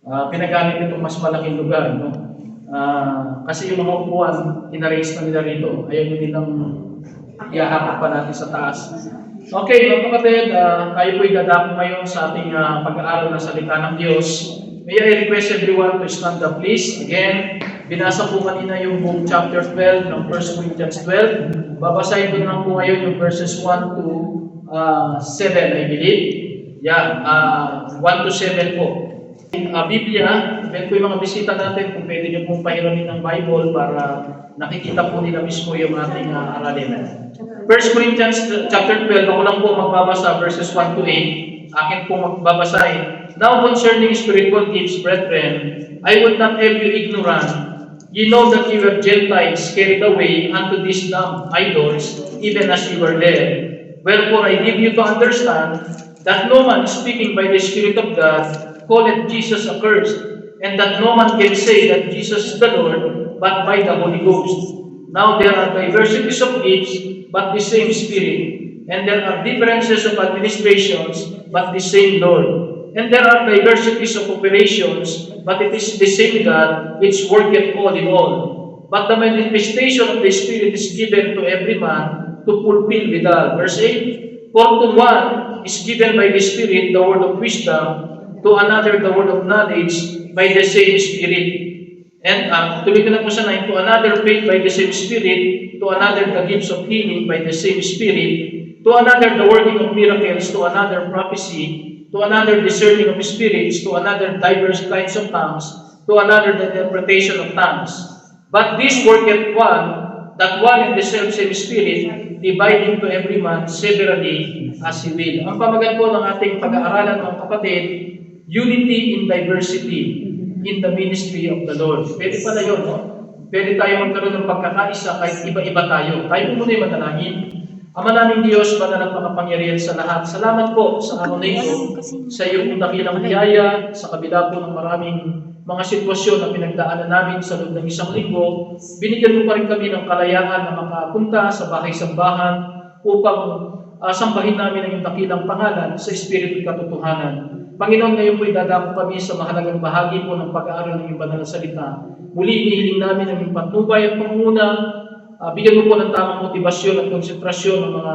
pinagamit itong mas malaking lugar, no? Kasi yung mga upuan, inarrange na nila rito. Ayaw nyo nilang iahakot pa natin sa taas. Okay, mga kapatid, tayo po'y dadako ngayon sa ating pag-aaral ng salita ng Diyos. May I request everyone to stand up, please. Again, binasa po kanina yung buong chapter 12 ng 1 Corinthians 12. Babasahin ko naman po ngayon yung verses 1 to 7, I believe. Yeah, 1 to 7 po. Biblia, then po yung mga bisita natin, kung pwede nyo pong pahiramin ng Bible para nakikita po nila mismo yung ating aralin. 1 Corinthians chapter 12, ako lang po magbabasa verses 1 to 8. Akin po magbabasahin. Now concerning spiritual gifts, brethren, I would not have you ignorant. You know that you were Gentiles carried away unto these dumb idols, even as you were led. Wherefore I give you to understand that no man speaking by the Spirit of God calleth Jesus accursed, and that no man can say that Jesus is the Lord, but by the Holy Ghost. Now there are diversities of gifts, but the same Spirit. And there are differences of administrations, but the same Lord. And there are diversities of operations, but it is the same God which worketh all in all. But the manifestation of the Spirit is given to every man to fulfill withal. Verse 8, For to one is given by the Spirit the word of wisdom, to another the word of knowledge by the same Spirit. And tuloy ko na po sa 9, to another faith by the same Spirit, to another the gifts of healing by the same Spirit, to another the working of miracles, to another prophecy, to another discerning of spirits, to another diverse kinds of tongues, to another the interpretation of tongues. But this worketh one, that one in the same Spirit, dividing to every man severally as he will. Ang pamagat po ng ating pag-aaralan, mga kapatid, unity in diversity in the ministry of the Lord. Pwede pala yun, no? Pwede tayo magkaroon ng pagkakaisa kahit iba-iba tayo. Tayo po muna yung manalangin. Ama naming Diyos, banal at makapangyarihan sa lahat. Salamat po sa araw na ito, sa iyong dakilang biyaya, sa kabila po ng maraming mga sitwasyon na pinagdaanan namin sa loob ng isang linggo. Binigyan mo pa rin kami ng kalayaan na makapunta sa bahay-sambahan upang sambahin namin ang iyong dakilang pangalan sa Espiritu at katotohanan. Panginoon, ngayon po'y dadako kami sa mahalagang bahagi po ng pag-aaral ng iyong banal na salita. Muli inihiling namin ang iyong patnubay at panguna. Bigyan mo po ng tamang motibasyon at konsentrasyon ng mga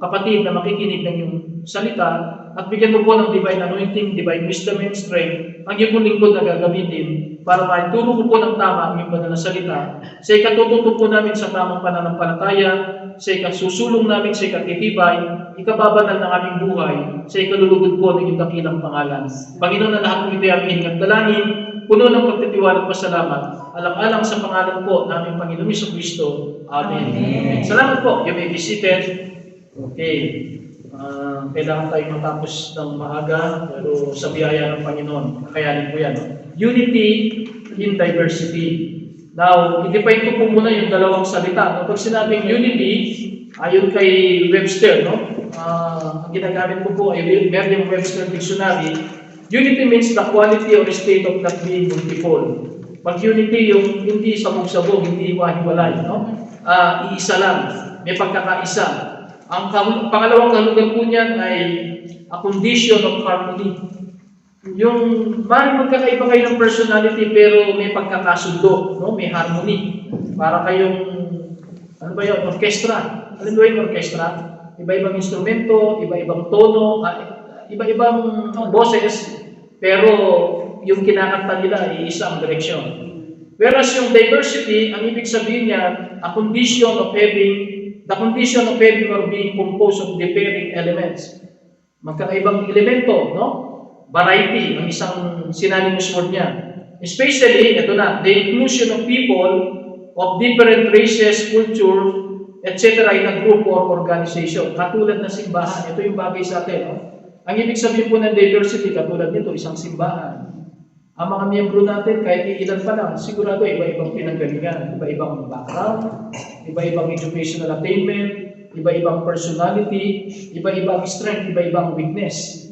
kapatid na makikinig ng iyong salita, at bigyan mo po ng divine anointing, divine wisdom and strength ang iyong lingkod na gagamitin para maituro ko po ng tama ang iyong banal na salita sa ikatututo po namin sa tamang pananampalataya, sa ikasusulong namin sa ikatitibay, ikababanal ng aming buhay, sa ikalulugod po ng iyong dakilang pangalan. Panginoon, na lahat ng ito ay aming dalangin, puno ng pagtitiwala at pasalamat, alang-alang sa pangalan po namin Panginoon Jesucristo. Amen. Amen. Salamat po. You may be seated. Okay. Kailangan tayong matapos ng maaga, pero sa biyaya ng Panginoon, kakayanin po yan. Unity in diversity. Now, i-define ko po muna yung dalawang salita. Pag sinabing unity, ayon kay Webster, no? Ang ginagamit ko po ay Merriam-Webster Dictionary. Unity means the quality or state of not being multiple. Pag unity, yung hindi sabog-sabog, hindi hiwa-hiwalay, no? Iisa lang, may pagkakaisa. Ang pangalawang kahulugan po niyan ay a condition of harmony. Yung maaaring magkakaiba kayo ng personality pero may pagkakasundo, no? May harmony. Para kayong, ano ba yun, orkestra. Alam mo yung orkestra? Iba-ibang instrumento, iba-ibang tono, iba-ibang boses, pero yung kinakanta nila ay isang direksyon. Whereas yung diversity, ang ibig sabihin niya, the condition of having or being composed of differing elements. Magkakaibang elemento, no? Variety, ang isang synonymous word niya. Especially, ito na, the inclusion of people of different races, culture, etc. in a group or organization. Katulad ng simbahan, ito yung bagay sa atin, no? Ang ibig sabihin po ng diversity, katulad nito, isang simbahan. Ang mga miyembro natin, kahit ilan pa lang, sigurado iba-ibang pinanggalingan, iba-ibang background, iba-ibang educational attainment, iba-ibang personality, iba-ibang strength, iba-ibang weakness.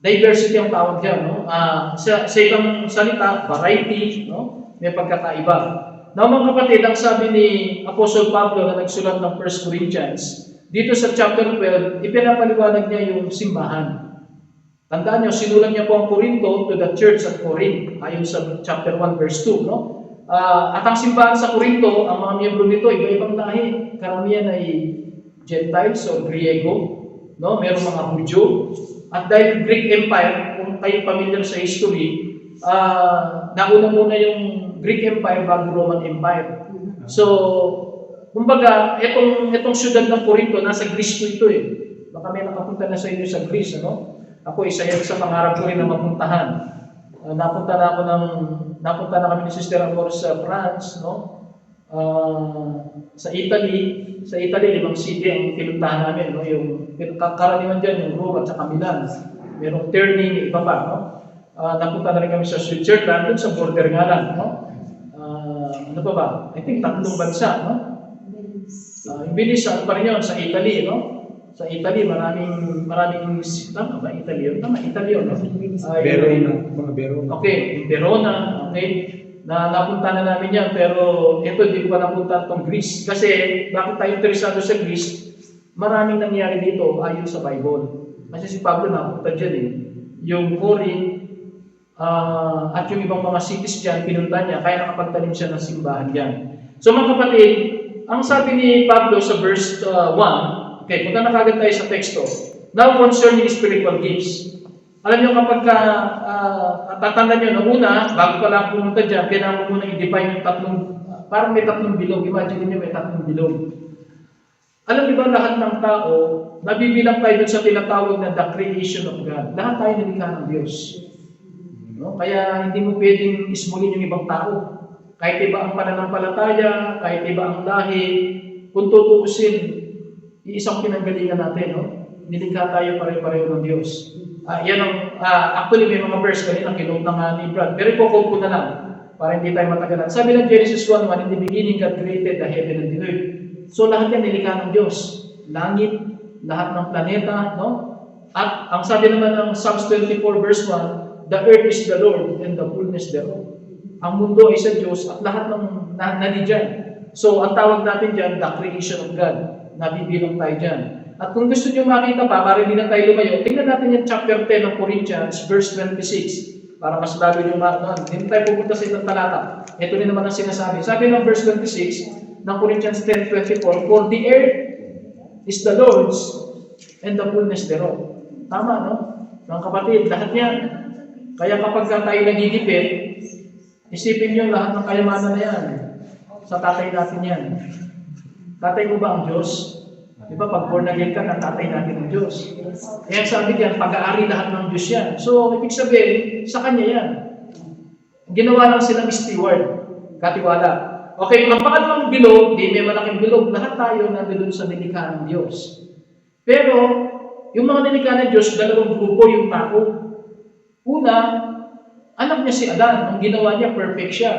Diversity ang tawag dyan, no? Sa ibang salita, variety, no? May pagkakaiba. Now mga kapatid, ang sabi ni Apostle Pablo na nagsulat ng 1 Corinthians, dito sa chapter 12, ipinapaliwanag niya yung simbahan. Tandaan nyo, sinulat niya po ang Corinto to the church at Corinth, ayon sa chapter 1 verse 2. No? At ang simbahan sa Corinto, ang mga miyembro nito, iba-ibang lahi. Karamihan ay Gentiles o Griego, no? Merong mga Hudyo. At dahil Greek Empire, kung kayo pamilyar sa history, nauna muna yung Greek Empire bago Roman Empire. So, kumbaga, itong syudad ng Corinto, nasa Greece po ito eh. Baka may nakapunta na sa inyo sa Greece, ano? Ako, isa yan sa pangarap ko rin na mapuntahan. Napunta na kami ni Sister Amor sa France, no? Sa Italy, 5 city ang pinuntahan namin, no? Yung karaniwan diyan yung Rome at saka Milan. Merong Terni, iba pa, no? Napunta na rin kami sa Switzerland, dun sa border nga lang, no? Ano pa ba? I think 3 bansa, no? Yung Venice, ano pa rin yun, sa Italy, no? Sa Italy, maraming tama ba? Italy yun? Tama, Italy yun, no? Verona, mga Verona. Okay, Verona, okay. Napunta na namin yan, pero ito, hindi ko pa napunta itong Greece. Kasi, bakit tayo interesado sa Greece? Maraming nangyari dito ayon sa Bible. Kasi si Pablo napunta dyan eh. Yung Corinth, at yung ibang mga cities dyan, pinunta niya, kaya nakapagtanim siya ng simbahan dyan. So mga kapatid, ang sabi ni Pablo sa verse 1, okay, punta na kagad tayo sa teksto. Now concerning spiritual gifts. Alam niyo kapag tatanda niyo na una, bago pa lang pumunta dyan, kailangan mo muna i-define yung parang may 3 bilog. Imagine niyo may 3 bilog. Alam niyo ba lahat ng tao, nabibilang tayo dun sa tinatawag na the creation of God. Lahat tayo nilikha ng Diyos. No? Kaya hindi mo pwedeng ismulin yung ibang tao. Kahit iba ang pananampalataya, kahit iba ang lahi, kung tutuusin, iisang pinanggalingan natin, no? Nilikha tayo pare-pareho ng Diyos. Yan ang, actually may mga verse kanina, kinuha na nga ni Brad. Pero ipokod ko na lang, para hindi tayo matagalan. Sabi ng Genesis 1:1, in the beginning God created the heaven and the earth. So lahat yan nilikha ng Diyos. Langit, lahat ng planeta, no? At ang sabi naman ng Psalms 24 verse 1, the earth is the Lord and the fullness thereof. Ang mundo ay sa Diyos at lahat ng nandiyan. So ang tawag natin dyan, the creation of God. Nabibilang tayo dyan. At kung gusto nyo makita pa, para hindi na tayo lumayo, tingnan natin yung chapter 10 ng Corinthians, verse 26. Para mas lalo nyo makita. Hindi tayo pupunta sa itong talata. Ito rin naman ang sinasabi. Sabi ng verse 26 ng Corinthians 10:24, for the earth is the Lord's and the fullness thereof. Tama, no? Mga kapatid, lahat yan. Kaya kapag tayo nagigipit, isipin nyo lahat ng kayamanan na yan. Sa tatay natin yan. Tatay mo ba ang Diyos? Di ba, pag born again ka, tatay natin ang Diyos. Kaya sabi diyan, pag-aari lahat ng Diyos yan. So, ibig sabihin, sa Kanya yan. Ginawa lang silang steward. Katiwala. Okay, ang pangalawang bilog, di may malaking bilog, lahat tayo nandun sa nilikha ng Diyos. Pero, yung mga nilikha ng Diyos, 2 grupo yung tao. Una, anak niya si Adan. Ang ginawa niya, perfect siya.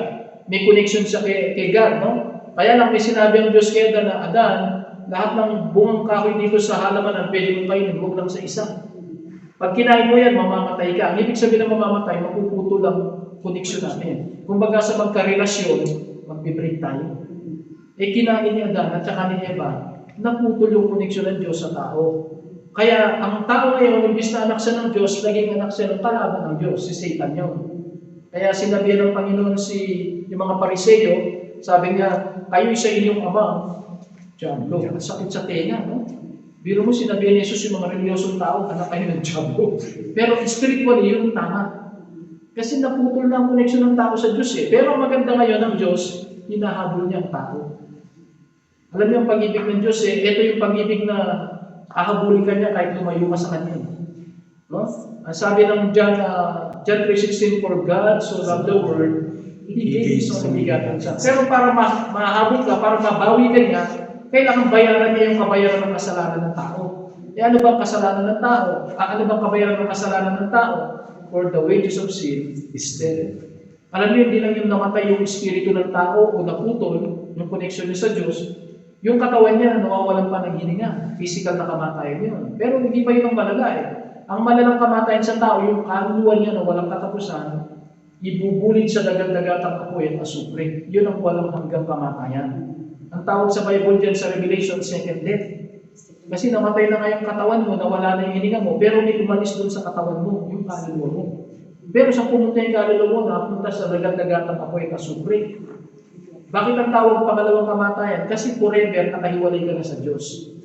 May connection siya kay God, no? Kaya lang may sinabi ang Diyos kay Adan na, Adan, lahat ng bungang kahoy dito sa halamanan, pwede mong kainin, huwag lang sa isa. Pag kinain mo yan, mamamatay ka. Ang ibig sabihin ng mamamatay, mapuputo lang connection natin. Kung baga sa magkarelasyon, mag-break tayo. Kinain ni Adan at saka ni Eva, naputol yung connection ng Diyos sa tao. Kaya ang tao ngayon, imbis na anak siya ng Diyos, naging anak siya ng kalaban ng Diyos, si Satan yun. Kaya sinabi ng Panginoon yung mga Pariseyo, sabi niya, kayo sa inyong ama, Diablo, sakit sa tenga, no? Biro mo, sinabi ni Jesus yung mga reliyosong tao, anak kayo ng Diablo. Pero spiritually, yun tama. Kasi naputol na ang connection ng tao sa Diyos eh. Pero ang maganda ngayon ng Diyos, hinahabol niya ang tao. Alam niyo ang pag-ibig ng Diyos eh, ito yung pag-ibig na ahabulin ka niya kahit lumayo ka sa Kanya. No? Ang sabi ng John 3:16, for God so loved the world, He gave His only begotten Son. Pero para mahabol ka, para mabawi ka niya, kailangan bayaran niya yung kabayaran ng kasalanan ng tao. Ano ba ang kasalanan ng tao? Ano ba ang kabayaran ng kasalanan ng tao? For the wages of sin is death. Alam niyo, hindi lang yung namatay yung espiritu ng tao o naputol, yung connection niya sa Diyos, yung katawan niya nawawalan pa ng hininga. Physical na kamatayan yun. Pero hindi pa yun ang malaga eh. Ang malalang kamatayan sa tao, yung kaluluwa niya na walang katapusan, ibubulid sa dagat-dagatang apoy at asupre. Yun ang walang hanggang kamatayan. Ang tawag sa Bible dyan sa Revelation, second death. Kasi namatay na nga yung katawan mo, nawala na yung hininga mo, pero may umalis doon sa katawan mo, yung kaluluwa mo. Pero sa pumunta yung kaluluwa mo, napunta sa dagat-dagatang apoy kasupre. Bakit ang tawag pangalawang kamatayan? Kasi forever nakahiwalay ka na sa Diyos.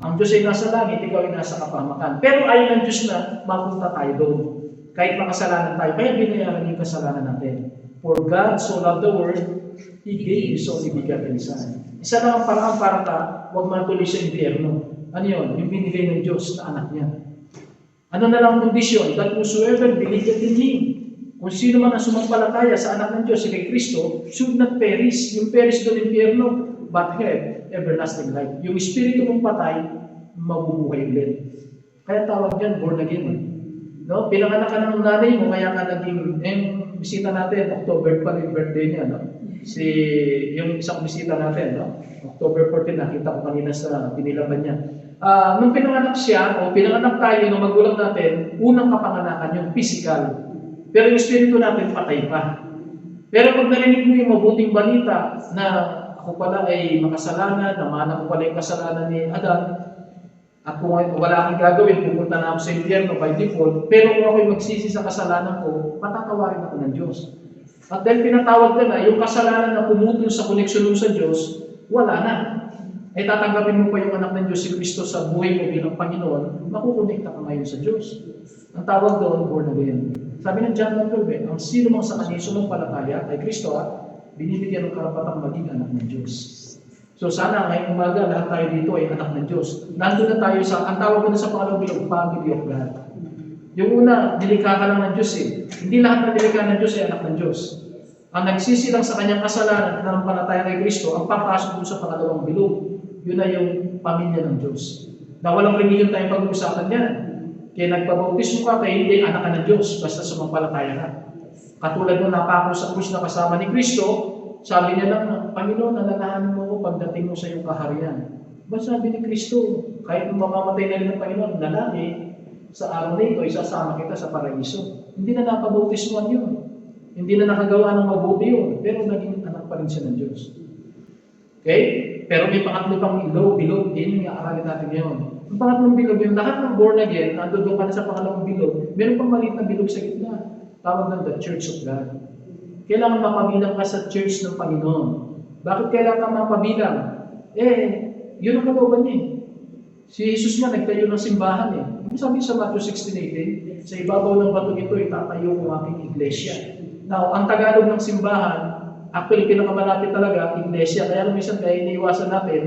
Ang Diyos ay nasa langit, ikaw ay nasa kapamakan. Pero ayaw ng Diyos na mapunta tayo doon. Kahit makasalanan tayo, kaya binayaran yung kasalanan natin. For God so loved the world, He gave His only begotten Son. Isa lang ang parang para ka, huwag matuloy sa impyerno. Ano yun? Yung binigay ng Diyos na anak niya. Ano na lang kondisyon? That whosoever believeth in Him. Kung sino man ang sumampalataya sa anak ng Diyos, si kay Kristo, should not perish. Yung perish doon impyerno, but have everlasting life. Yung espiritu mong patay, mabubuhay ulit. Kaya tawag yan, born again. No? Pinanganak ka ng nanay mo, kaya ka naging, bisita natin, October pa rin birthday niya, no? Yung isang bisita natin, no? October 14, nakita ko kanina sa pinilaban niya. Nung pinanganak siya, o pinanganak tayo ng magulang natin, unang kapanganakan yung physical. Pero yung espiritu natin, patay pa. Pero pag narinig mo yung mabuting balita na ako pala ay makasalanan, namana ko pala yung kasalanan ni Adan, at kung wala akong gagawin, pupunta na ako sa impyerno by default, pero kung ako'y magsisi sa kasalanan ko, patatawarin ako ng Diyos. At dahil pinatawag ka na, yung kasalanan na pumutol sa koneksyon mo sa Diyos, wala na. Ay tatanggapin mo pa yung anak ng Diyos si Kristo sa buhay mo bilang Panginoon, makukonekta ka ngayon sa Diyos. Ang tawag doon, born again. Sabi ng John 1:12, ang sino mang sa kanya sumampalataya kay Kristo binibigyan ng karapatang maging anak ng Diyos. So sana ngayong umaga, lahat tayo dito ay anak ng Diyos. Nandun na tayo sa, ang tawag na sa pangalawang bilog, family of God. Yung una, nilikha ka lang ng Diyos eh. Hindi lahat na nilikha ng Diyos ay anak ng Diyos. Ang nagsisilang sa kanyang kasalanan at nanampalataya kay Kristo, ang papasok dun sa pangalawang bilog. Yun na yung pamilya ng Diyos. Na walang religion tayong pag-uusapan yan. Kaya nagpabautismo ka, kaya hindi anak ka ng Diyos, basta sumampalataya ka. Katulad nung napako sa krus na kasama ni Kristo, sabi niya lang, Panginoon, alalahanin mo ko pagdating mo sa iyong kaharian. Ba sabi ni Kristo, kahit nung mamamatay na rin ng Panginoon, lalaki, sa araw na ito, isasama kita sa paraiso. Hindi na napabautismuan yun. Hindi na nakagawa ng mabuti yun, pero naging anak pa rin siya ng Diyos. Okay? Pero may pangatlo pang bilog, yun yung aaralin natin ngayon. Ang pangatlong bilog, yung lahat ng born again, nandoon ka na sa pangalawang bilog, meron pang maliit na bilog sa gitna. Tawag ng the Church of God. Kailangan mapabilang ka sa Church ng Panginoon. Bakit kailangan ka mapabilang? Yun ang kalooban niya eh. Si Jesus nga nagtayo ng simbahan eh. Sabi sa Matthew 16:18, sa ibabaw ng batong ito, itatayo ko aking iglesia. Now, ang Tagalog ng simbahan, actually, pinakamalapit talaga, iglesia. Kaya minsan kaya iniiwasan natin,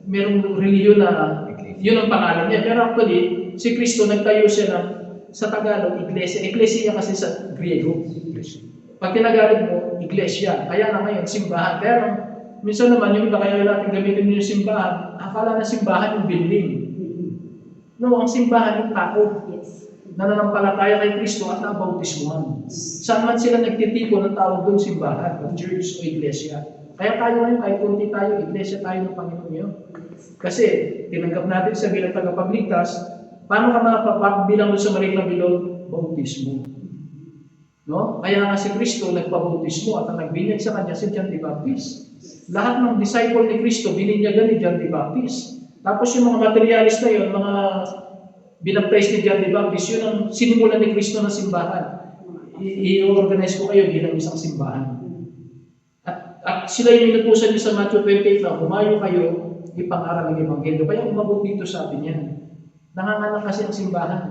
merong reliyon na, yun ang pangalan niya. Pero actually, si Kristo nagtayo siya ng, sa Tagalog, iglesia. Iglesia kasi sa Griego. Pag tinagalog mo, iglesia. Kaya na ngayon, simbahan. Pero, minsan naman, yung iba kaya natin gamitin yung simbahan, akala na simbahan yung building. No, ang simbahan yung tao. Nananampalataya kay Kristo at nabautismuhan. Saan man sila nagtitipon ng tawag doon simbahan, o church o iglesia. Kaya tayo ngayon, kahit kunti tayo, iglesia tayo ng Panginoon yun. Kasi, tinanggap natin sa bilang tagapagligtas, paano ka mapapabilang doon sa maliit na bilog? Bautismo. No? Kaya nga si Kristo nagpabautismo at ang nagbinyag sa kanya si John the Baptist. Lahat ng disciple ni Kristo, bininyagan ni John the Baptist. Tapos yung mga materialist na yun, mga binaptize ni John the Baptist, yun ang sinimulan ni Kristo na simbahan. I-organize ko kayo bilang isang simbahan. At sila yung inutusan niya sa Matthew 28 na humayo kayo, ipang-aral ng Ebanghelyo. Kaya umabot dito sa atin yan. Nanganganak kasi ang simbahan.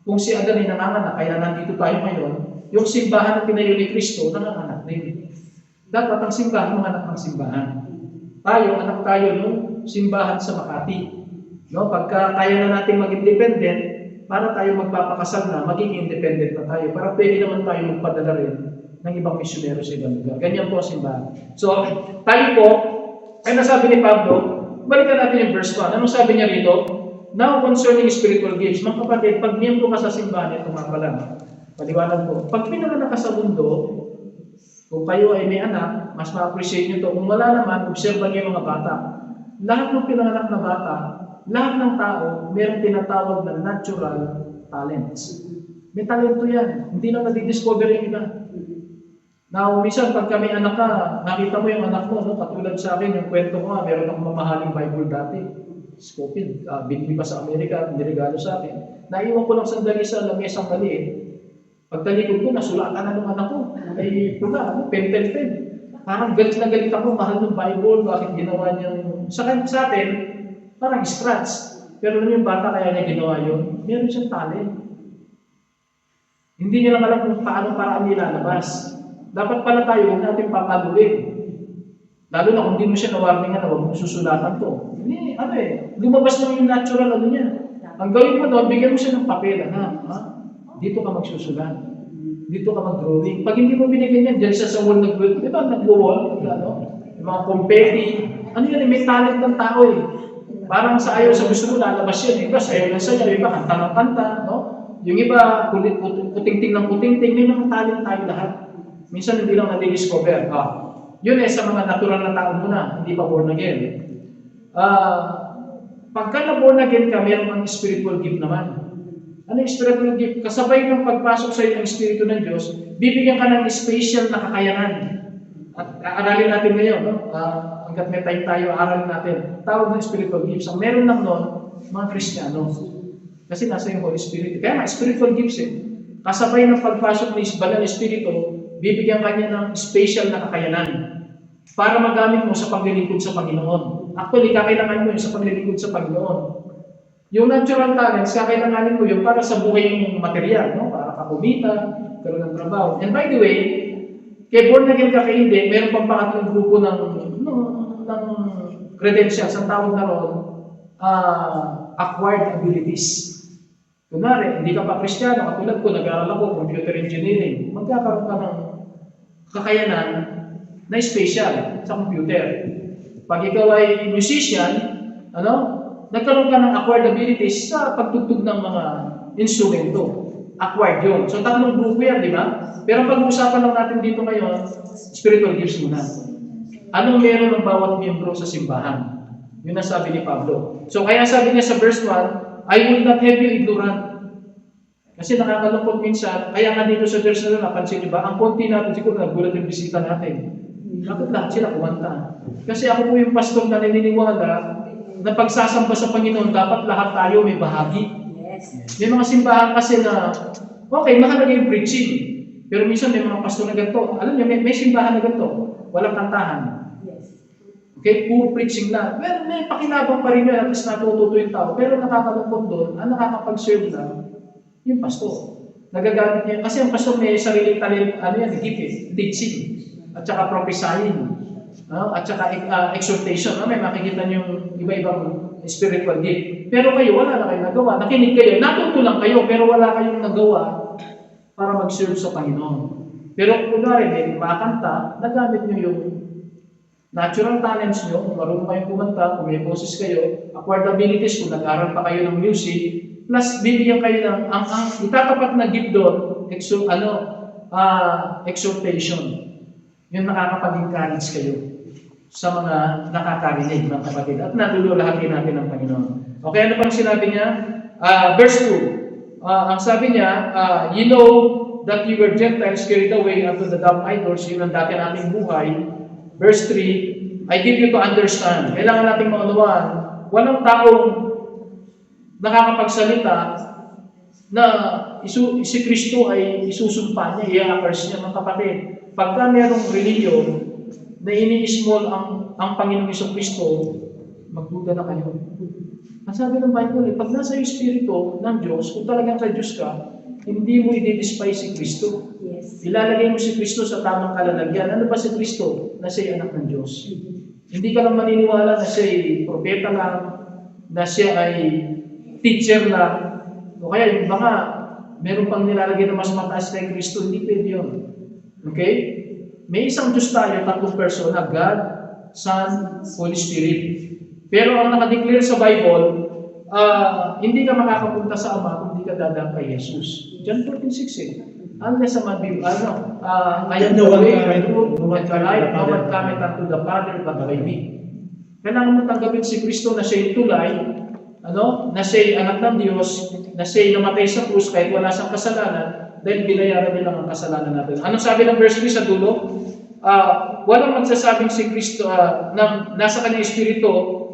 Kung si Adan ay nanganganak, kaya nandito tayo ngayon, yung simbahan na tinayo ni Kristo, nanganganak din. Dapat ang simbahan, mga anak ng simbahan. Tayo, anak tayo nung simbahan sa Makati. No? Pagka kaya na natin mag-independent, para tayo magpapakasal na, magiging independent na tayo. Para pwede naman tayo magpadala rin ng ibang misyonero sa ibang lugar. Ganyan po ang simbahan. So, tayo po, ay nasabi ni Pablo, balikan natin yung verse 1. Anong sabi niya rito? Now, concerning spiritual gifts, mga kapatid, pag miyembro ka sa simbahan, ito nga pala, paliwanag po. Pag pinanganak ka sa mundo, kung kayo ay may anak, mas ma-appreciate nyo ito. Kung wala naman, observe niyo yung mga bata. Lahat ng pinanganak na bata, lahat ng tao, mayroong tinatawag na natural talents. May talento yan. Hindi na nadidiscover yung iba. Now, minsan, pag kami anak ka, nakita mo yung anak mo, no? Katulad sa akin, yung kwento ko nga, meron akong mamahaling Bible dati. Scofield, binili pa sa Amerika, niregalo sa akin. Naiwan ko lang sandali sa lamesang maliit. Pagtalikod ko, nasulatan na ng anak ko. Ay, pula, pentel pen. Parang galit na galit ako, mahal ng Bible, bakit ginawa niya sa atin, parang scratch. Pero yung bata kaya niya ginawa yun, meron siyang talent. Hindi niya lang alam kung paano paraan nilalabas. Dapat pala tayo, huwag natin papaluin. Lalo na kung hindi mo siya na-warningan na huwag mo susulatan to. Hindi, lumabas lang yung natural niya. Ang gawin mo doon, bigyan mo siya ng papel, dito ka magsusulat. Dito ka mag-drawing. Pag hindi mo binigyan yan, dyan siya sa wall nag-wall. Di ba, nag-wall? Yung mga confetti. Ano yan, may talent ng tao eh. Parang sa ayaw sa gusto mo, lalabas yan. Iba, sayo lang sa'yo. Iba, kanta ng kanta. No? Yung iba, kuting-ting ng kuting-ting. May mga talent tayo lahat. Minsan hindi lang nadi-discover. Yun sa mga natural na tao muna, hindi pa born again. Pagka na born again ka, meron kang spiritual gift naman. Ano yung spiritual gift? Kasabay ng pagpasok sa iyo ng Espiritu ng Diyos, bibigyan ka ng special na kakayanan. At aralin natin ngayon, no? Hanggat may time tayo, aralin natin. Tawag ng spiritual gifts. Ang meron lang nun, mga Kristiyano. Kasi nasa yung Holy Spirit. Kaya nga, spiritual gifts Kasabay ng pagpasok ng Banal Espiritu, bibigyan ka niya ng special na kakayanan para magamit mo sa paglilingkod sa Panginoon. Actually, kakailangan mo yun sa paglilingkod sa Panginoon. Yung natural talents, kakailanganin mo yun para sa buhay ng material, no? Para ka kumita, karoon ng trabaho. And by the way, kay born again ka kay hindi, meron pang pangatlong grupo ng credentials. Ang tawag na ron, acquired abilities. Kunwari, hindi ka pa Kristiyano, katulad ko, nag-aaral ako, computer engineering, magkakaroon ka ng kakayanan na special sa computer. Pag ikaw ay musician, nagkaroon ka ng acquired abilities sa pagtugtog ng mga instrumento. Acquired yun. So, tatlong grupo yan, di ba? Pero pag-uusapan lang natin dito ngayon, spiritual gifts muna. Anong meron ng bawat miyembro sa simbahan? Yun ang sabi ni Pablo. So, kaya sabi niya sa verse 1, I will not have you ignorant. Kasi nakakalungkot minsan, kaya nga dito sa verse na napansin niyo ba, ang konti natin, siguro nagulat yung bisita natin. Bakit lahat sila kumanta? Kasi ako po yung pastor na naniniwala na pagsasamba sa Panginoon, dapat lahat tayo may bahagi. Yes. May mga simbahan kasi na, okay, mahalaga yung preaching. Pero minsan may mga pastor na ganito. Alam niyo, may simbahan na ganito. Walang kantahan. Okay, puro preaching lang. Well, may pakinabang pa rin yun, at least natututo yung tao. Pero nakakalungkot doon, ang nakakapag-serve lang, yung pastor. Nagagamit niya, kasi ang pastor may sariling talent, gift, teaching, at saka prophesying, at saka exhortation. May makikita niyo yung iba-ibang spiritual gift. Pero kayo, wala na kayong nagawa. Nakinig kayo, natuto lang kayo, pero wala kayong nagawa para mag-serve sa Panginoon. Pero kung kunwari, makakanta, nagamit niyo yung natural talents nyo, kung marunong kayong kumanta, kung may boses kayo, acquired abilities, kung nag-aral pa kayo ng music, plus bibigyan kayo ng, ang itatapat na gift doon, exhortation. Yung nakakapag-encourage kayo sa mga nakakarinig, mga kapatid. At natululahatin natin ang Panginoon. Okay, ano pang sinabi niya? Verse 2. Ang sabi niya, you know that you were Gentiles carried away unto the dumb idols, yun ang dati nating buhay. Verse 3, I give you to understand. Kailangan nating maunawaan, walang taong nakakapagsalita na si Kristo ay isusumpa niya, i-accurs niya, mga kapatid. Pagka mayroong reliyon na ini-small ang Panginoong Kristo, magduda na kayo. Ang sabi ng Bible, pag nasa Espiritu ng Diyos, kung talagang sa Diyos ka, hindi mo i-despise si Kristo. Yes. Ilalagay mo si Kristo sa tamang kalalagyan. Ano ba si Kristo? Na siya'y anak ng Diyos. Hindi ka lang maniniwala na siya'y propeta lang, na siya ay teacher lang. O kaya yung baka meron pang nilalagay na mas mataas kay Kristo, hindi pwede yun. Okay? May isang Diyos tayo, tatlong persona, God, Son, Holy Spirit. Pero ang nakadeclare sa Bible, hindi ka makakapunta sa Ama kung hindi ka dadaan kay Jesus. John 14:6 Unless a man be, I am the way, the truth, and the life, no one cometh unto the Father but by me. Kailangan mo tanggapin si Kristo na siya'y tulay, na siya'y anak ng Diyos, na siya'y namatay sa krus kahit wala siyang kasalanan, dahil binayaran nilang ang kasalanan natin. Anong sabi ng verse 3 sa dulo? walang magsasabing si Kristo na nasa kanyang espiritu,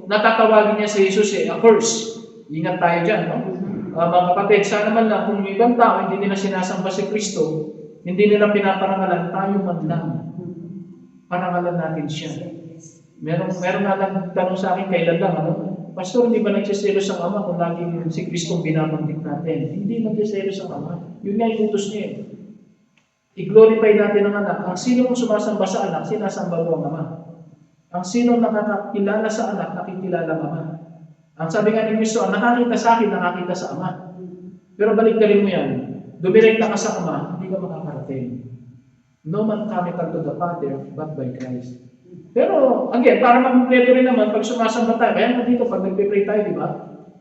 natatawagin niya si Jesus a curse. Ingat tayo dyan, no? Mga kapatid, sana man lang kung may ibang tao hindi nila sinasamba si Kristo, hindi nila pinaparangalan, tayo man lang. Parangalan natin siya. Meron nga lang tanong sa akin kailan lang, ano? Pastor, hindi ba nagsiselos ang Ama kung laging si Kristong binabanggit natin? Hindi nagsiselos ang Ama. Yun nga yung utos niya. I-glorify natin ang anak. Ang sino mong sumasamba sa anak, sinasamba mo ang Ama. Ang sino nakakilala sa anak, nakikilala ang Ama. Ang sabi nga ni Kristo, ang nakakita sa akin, nakakita sa Ama. Pero baliktarin mo yan. Dumirekta ka sa Ama, hindi ka makakarating. No man cometh unto the Father, but by Christ. Pero, again, para makumpleto rin naman, pag sumasamba tayo, kaya nga dito, pag nagpe-pray tayo, di ba?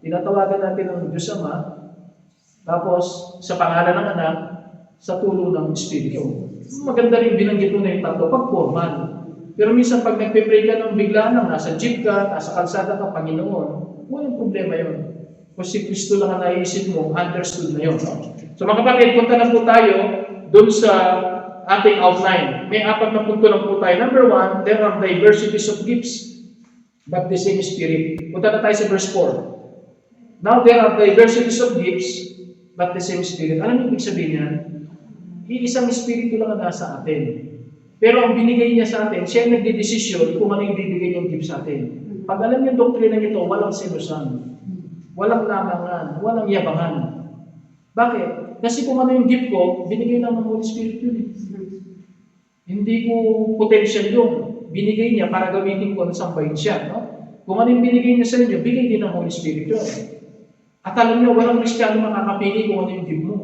Tinatawagan natin ang Diyos Ama, tapos sa pangalan ng anak, sa tulong ng Espiritu. Maganda rin binanggit mo na yung tatlo, pag formal. Pero minsan, pag nagpe-pray ka ng biglaan lang, nasa jeep ka, nasa kalsada ka, Panginoon, walang problema yun. Kung si Kristo lang ang naiisip mo, understood na yun. No? So mga kapatid, punta na po tayo dun sa ating outline. May 4 na punto lang po tayo. Number 1, there are diversities of gifts, but the same Spirit. Punta na tayo sa verse 4. Now, there are diversities of gifts, but the same Spirit. Alam niyo ibig sabihin yan? Iisang Espiritu lang ang nasa atin. Pero ang binigay niya sa atin, siya ang nagdidesisyon kung ano yung bibigay niyang gift sa atin. Pag alam niyo yung doktrina nito, walang selosan, walang lamangan, walang yabangan. Bakit? Kasi kung ano yung gift ko, binigay lang ng Holy Spirit yun eh. Hindi ko potential yun. Binigay niya para gamitin ko na sambahin siya. No? Kung ano yung binigay niya sa inyo, bigay din ng Holy Spirit yun. At alam niyo, walang Kristiyano makakapili kung ano yung gift mo.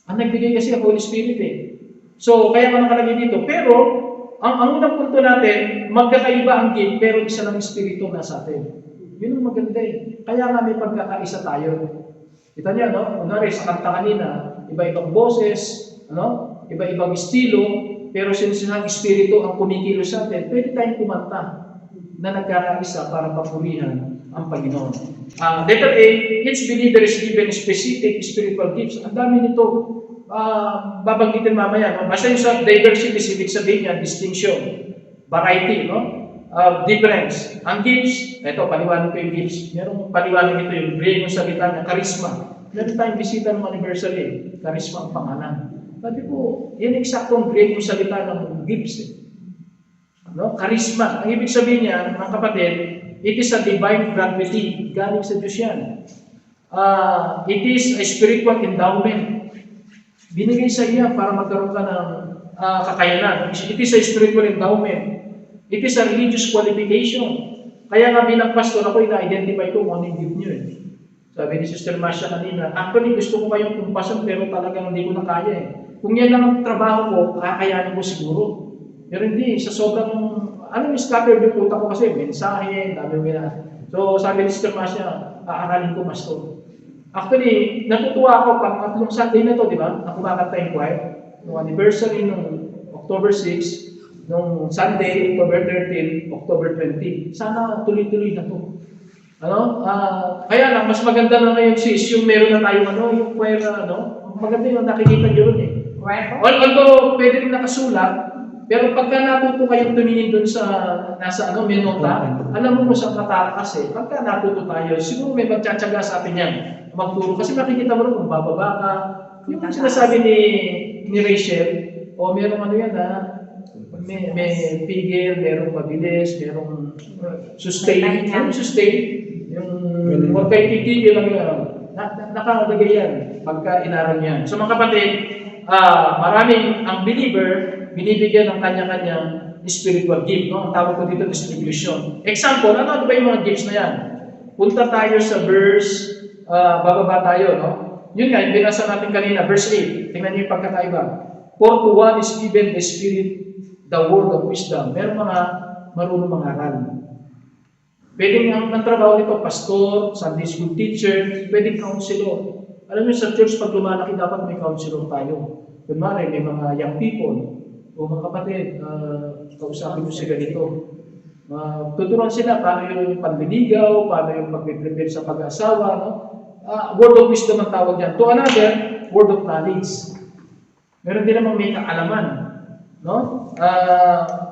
Ang nagbigay kasi ang Holy Spirit eh. So, kaya ka nakalagay dito. Pero, ang unang punto natin, magkakaiba ang gift, pero isa ng Espiritu nasa atin. Yun ang maganda eh. Kaya nga may pagkakaisa tayo. Kita niya, no? Kunwari, sa kanta kanina, iba-ibang boses, ano? Iba-ibang estilo, pero since ang Espiritu ang kumikilos sa atin, pwede tayong kumanta na nagkakaisa para papurihan ang Panginoon. Letter A, each believer is given specific spiritual gifts. Ang dami nito. Babanggitin mamaya. Basta yung sa diversity, ibig sabihin niya, distinction, variety, no? Difference. Ang gifts, ito, paliwanag ko yung gifts. Merong paliwanag ito yung Griego salita niya, charisma. Meron tayong bisita ng anniversary, charisma ang pangalan. Sabi ko, yan eksaktong Griego salita ng gifts. No? Charisma. Ang ibig sabihin niya, mga kapatid, it is a divine gravity. Galing sa Diyos yan. It is a spiritual endowment. Binigay sa iya para magkaroon ka ng kakayanan. It is a spiritual endowment. It is a religious qualification. Kaya nga bilang pastor, ako ina-identify ko kung ano yung gift niyo eh. Sabi ni Sister Marcia kanina, actually gusto ko kayong kumpasan pero talagang hindi ko na kaya eh. Kung yan lang ang trabaho ko, kakayanin ko siguro. Pero hindi, sa sobrang, scattered yung utak ko kasi, mensahe, dami mo. So sabi ni Sister Marcia, aaralin ko pastor. Actually, natutuwa ako pang 3 Sunday na to, di ba? Ako kumakanta yung choir. Noong anniversary, nung October 6, nung Sunday, October 13, October 20. Sana tuloy-tuloy na to. Kaya lang, mas maganda na ngayon sis, yung meron na tayong yung choir, maganda yung nakikita nyo rin eh. Although, pwede rin nakasulat, pero pagka natuto kayong tumingin dun sa, nasa may nota, alam mo saan katatakas eh. Pagka natuto tayo, siguro may magtsatsaga sa atin yan, magturo. Kasi makikita mo rin kung bababa ka. Yung sinasabi ni Rachel, merong yan may figure, merong mabilis, merong sustain. Ano sustain? Yung huwag kayo titigil lang yun. Nakalagay yan pagka inaral yan. So mga kapatid, maraming ang believer, binibigyan ng kanya-kanyang spiritual gift. No? Ang tawag ko dito, distribution. Example, ano ba yung mga gifts na yan? Punta tayo sa verse, bababa tayo. No? Yun nga, yung binasa natin kanina, verse 8. Tingnan niyo yung pagkakaiba. For to one is given the Spirit, the word of wisdom. Meron mga marunong mangaral. Pwedeng ang trabaho nito, pastor, Sunday school teacher, pwedeng counselor. Alam niyo, sa church, pag lumalaki, dapat may counselor tayo. Kunwari, may mga young people, o mga kapatid, kausapin ko sila dito. Tuturuan sila paano yung panliligaw, paano yung pag-prepare sa pag-asawa. No? Word of wisdom ang tawag dyan. To another, word of knowledge. Meron din namang may kaalaman. No?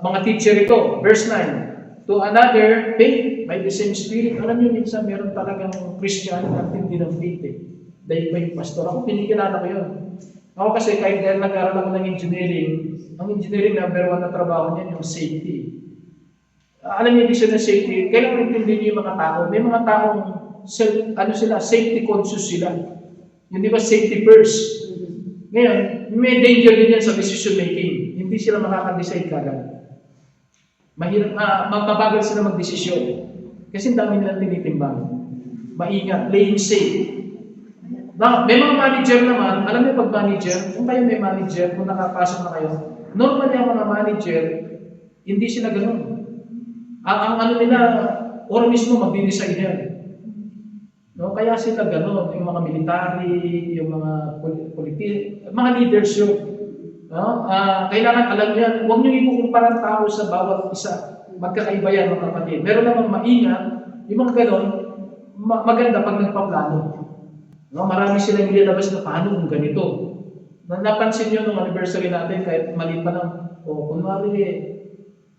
Mga teacher ito, verse 9. To another, faith by the same Spirit. Alam niyo, minsan meron talagang Christian na hindi ng faith eh. Dahil pa yung pastor. Ako, pinikilala ko yun. Ako kasi kahit dahil nag-aaral ako ng engineering, ang engineering number 1 na trabaho niyan yung safety. Alam niyo, ibig sabihin ng safety, kailangan intindihin niyo yung mga tao. May mga taong, safety conscious sila. Hindi ba safety first? Ngayon, may danger din yan sa decision making. Hindi sila makaka-decide kagad. Mahirap, mabagal sila mag-desisyon. Kasi ang dami nilang tinitimbang. Maingat, playing safe. Now, may mga manager naman, alam niyo pag manager, kung kayo may manager, kung nakapasok na kayo, normally ang mga manager, hindi sila ganun. Ang ano nila, or mismo magdi-decide yan. No? Kaya sila ganun, yung mga military, yung mga mga leaders yun. No? Kailangan alam yan, huwag niyo ikukumpara ang tao sa bawat isa. Magkakaiba yan mga kapatid. Meron namang maingat, yung mga ganun, maganda pag nagpaplano. No, marami silang nilabas na paano kung ganito. Napansin nyo nung anniversary natin, kahit mali pa lang, kunwari,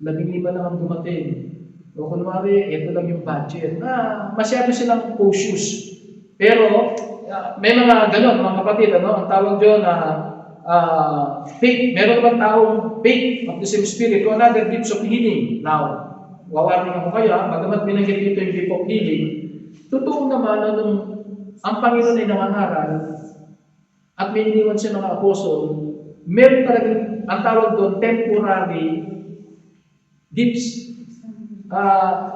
15 lang ang dumating. O kunwari, ito lang yung budget. Masyado silang cautious. Pero, may mga ganon, mga kapatid, ang tawag dyan na faith. Meron bang taong faith of the same Spirit o another gifts of healing? Now, wawarning ako kayo, bagamat binanggit dito yung gift of healing, totoo naman na nung ang Panginoon ay nangangaral at may iniwan siya ng apostol, meron talagang, ang tawag doon, temporary gifts.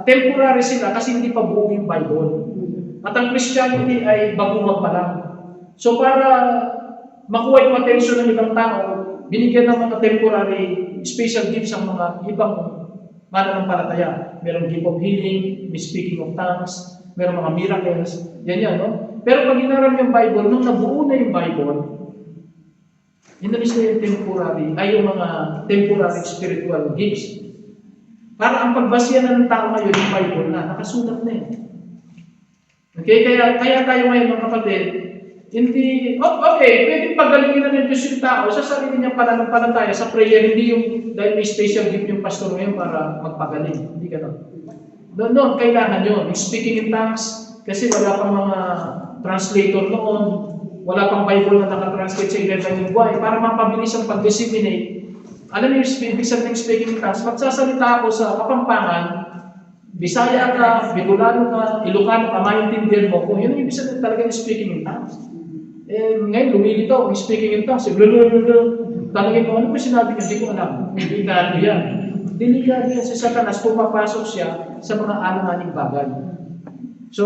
Temporary sila kasi hindi pa buo yung Bible. At ang Christianity ay baguhan pa lang. So para makuha yung attention ng ibang tao, binigyan ng mga temporary special gifts ang mga ibang mananampalataya. Merong gift of healing, may speaking of tongues, merong mga miracles, yan, no? Pero pag inaral yung Bible, nung nabuo na yung Bible, inalis na yung temporary, ay yung mga temporary spiritual gifts. Para ang pagbasihan na ng tao ngayon yung Bible na, nakasulat na eh. Okay, kaya tayo ngayon mga kapatid, hindi, okay, pwede pagalingin na ng Diyos yung tao sa sarili niyang pananampalataya sa prayer, hindi yung dahil may special gift yung pastor ngayon para magpagaling. Hindi ka no, kailangan yun. Yung speaking in tongues, kasi wala pang mga translator noon, wala pang Bible na nakatranslate sa ibang lingwahe, para mapabilis ang pag-disseminate. Alam niyo, ibig sabihin ng speaking in tongues, magsasalita ako sa Kapampangan, Bisaya ka, Bicolano ka, Ilocano ka, maintindihan mo kung yun ang ibig sabihin talaga ng speaking in tongues. Ngayon, lumilito, yung speaking in tongues, talagin mo, ano ba sinabi niya? Hindi ko alam. Delikado yan. Delikado yan si Satanas, pumapasok siya sa mga alanganing bagay. So,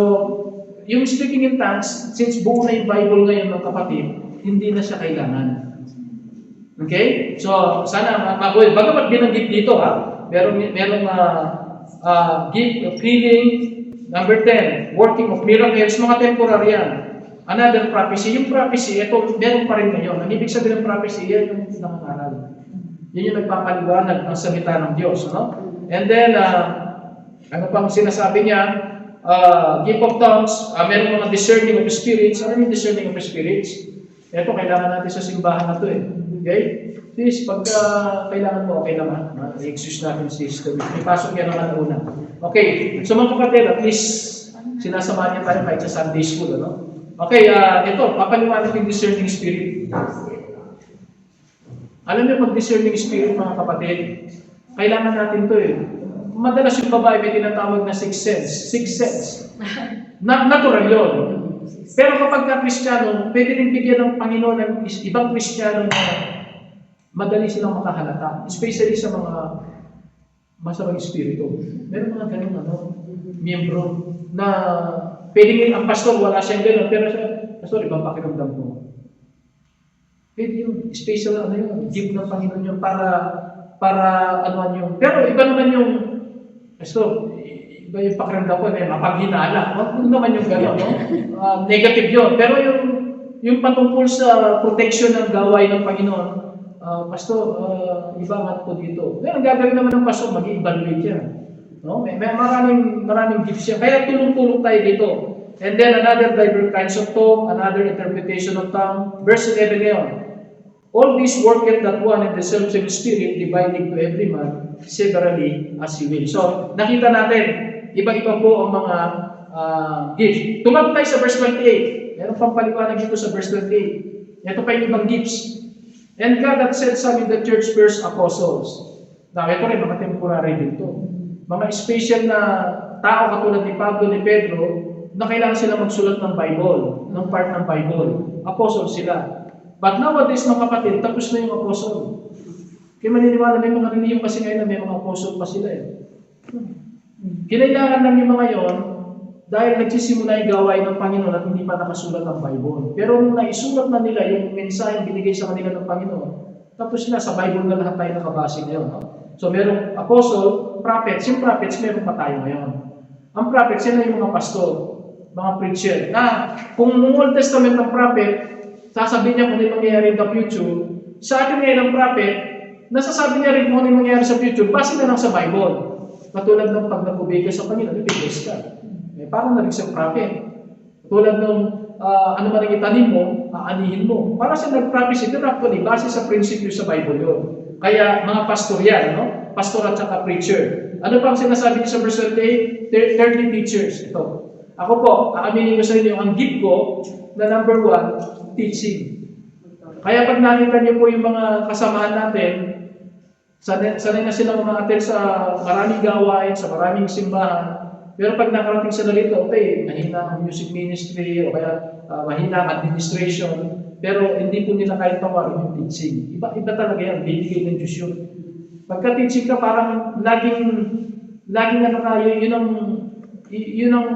yung speaking in tongues, since buo na yung Bible ngayon mga kapatid, hindi na siya kailangan. Okay? So, sana mabuhay. Bagamat binanggit dito, merong gift of healing. Number 10, working of miracles, mga temporary yan. Another prophecy. Yung prophecy, ito, meron pa rin ngayon. Ang ibig sabihin ng prophecy, yan yung nangangaral. Yan yung nagpapaliwanag ng salita ng Diyos. No? And then, ano pang sinasabi niya? Gift of tongues, meron mga discerning of spirits. Ano yung discerning of spirits? Ito, kailangan natin sa simbahan na ito eh. Okay? Please, pagka kailangan mo, okay naman. I-excuse natin si Sister. Ipasok yan naman una. Okay, so mga kapatid, at least sinasamahan niya tayo kahit sa Sunday school. Ano? Okay, ito, papaliwanag yung discerning spirit. Alam niyo, pag discerning spirit, mga kapatid, kailangan natin ito eh. Madalas yung babae may tinatawag na sixth sense. Sixth sense. Natural yun. Pero kapag ka Kristiyano, pwede rin bigyan ng Panginoon ng ibang Kristiyano na madali silang makahalata. Especially sa mga masamang espiritu. Meron mga ganun, miyembro na pwede ang pastor, wala siyang ganun, pero siya, pastor, ibang pakiramdam ko. Pwede yun. Special gift ng Panginoon yun para ano yung, pero iba naman yung, pastor, iba yung pakiramdam ko, may mapaghinala. Huwag naman yung gano'n, no? Negative yun. Pero yung patungkol sa protection ng gaway ng Panginoon, pastor, ibangat ko dito. Ngayon, ang gagawin naman ng pastor, mag-i-evaluate yan. No? May maraming gifts yan. Kaya tulong-tulong tayo dito. And then another diverse kinds of tongue, another interpretation of tongue. Verse 11 ngayon. All this worketh that one and the same Spirit, dividing to every man severally as he will. So, nakita natin, iba-iba po ang mga gifts. Tumawag tayo sa verse 28. Meron pang paliwanag dito sa verse 28. Ito pa yung ibang gifts. And God hath set some in the church first apostles. Now, ito rin, mga temporary dito. Mga special na tao katulad ni Pablo, ni Pedro, na kailangan sila magsulat ng Bible, ng part ng Bible. Apostle sila. But nowadays, mga kapatid, tapos na yung apostle. Kaya maniniwala, may mga reliyon kasi ngayon na may mga apostle pa sila eh. Kinailangan lang yung mga yon dahil nagsisimula yung gawain ng Panginoon at hindi pa nakasulat ang Bible. Pero nung naisulat na nila yung mensahe binigay sa kanila ng Panginoon, tapos na sa Bible na lahat tayo nakabase ngayon. No? So merong apostle, prophets. Yung prophets, meron pa tayo ngayon. Ang prophets, sila yung mga pastor, mga preacher. Kung nung Old Testament ng prophet, sasabihin niya kung ano yung mangyayari in the future, sa atin ngayon ng prophet, nasasabi niya rin kung ano yung mangyayari sa future, base na lang sa Bible. Katulad ng pag nag-obey ka sa Panginoon, ibigay ka. Parang naging sa prophet. Tulad ng ano man ang itanim mo, aanihin mo. Para sa nag-prophecy, actually, base sa prinsipyo sa Bible yun. Kaya mga pastor yan, no? Pastor at saka preacher. Ano pa ang sinasabi niyo sa verse 28? 30 teachers. Ito. Ako po, aaminin ko sa inyo, ang gift ko na number 1, teaching. Kaya pag nakita niyo po yung mga kasamahan natin, sanay na sila mga sa maraming gawain, sa maraming simbahan. Pero pag nakarating sila rito, okay, mahina ang music ministry, o kaya mahina ang administration, pero hindi po nila kahit tawarin yung teaching. Iba talaga yan, bibigay ng Diyos yun. Pagka-teaching ka, parang laging ano ka, yun ang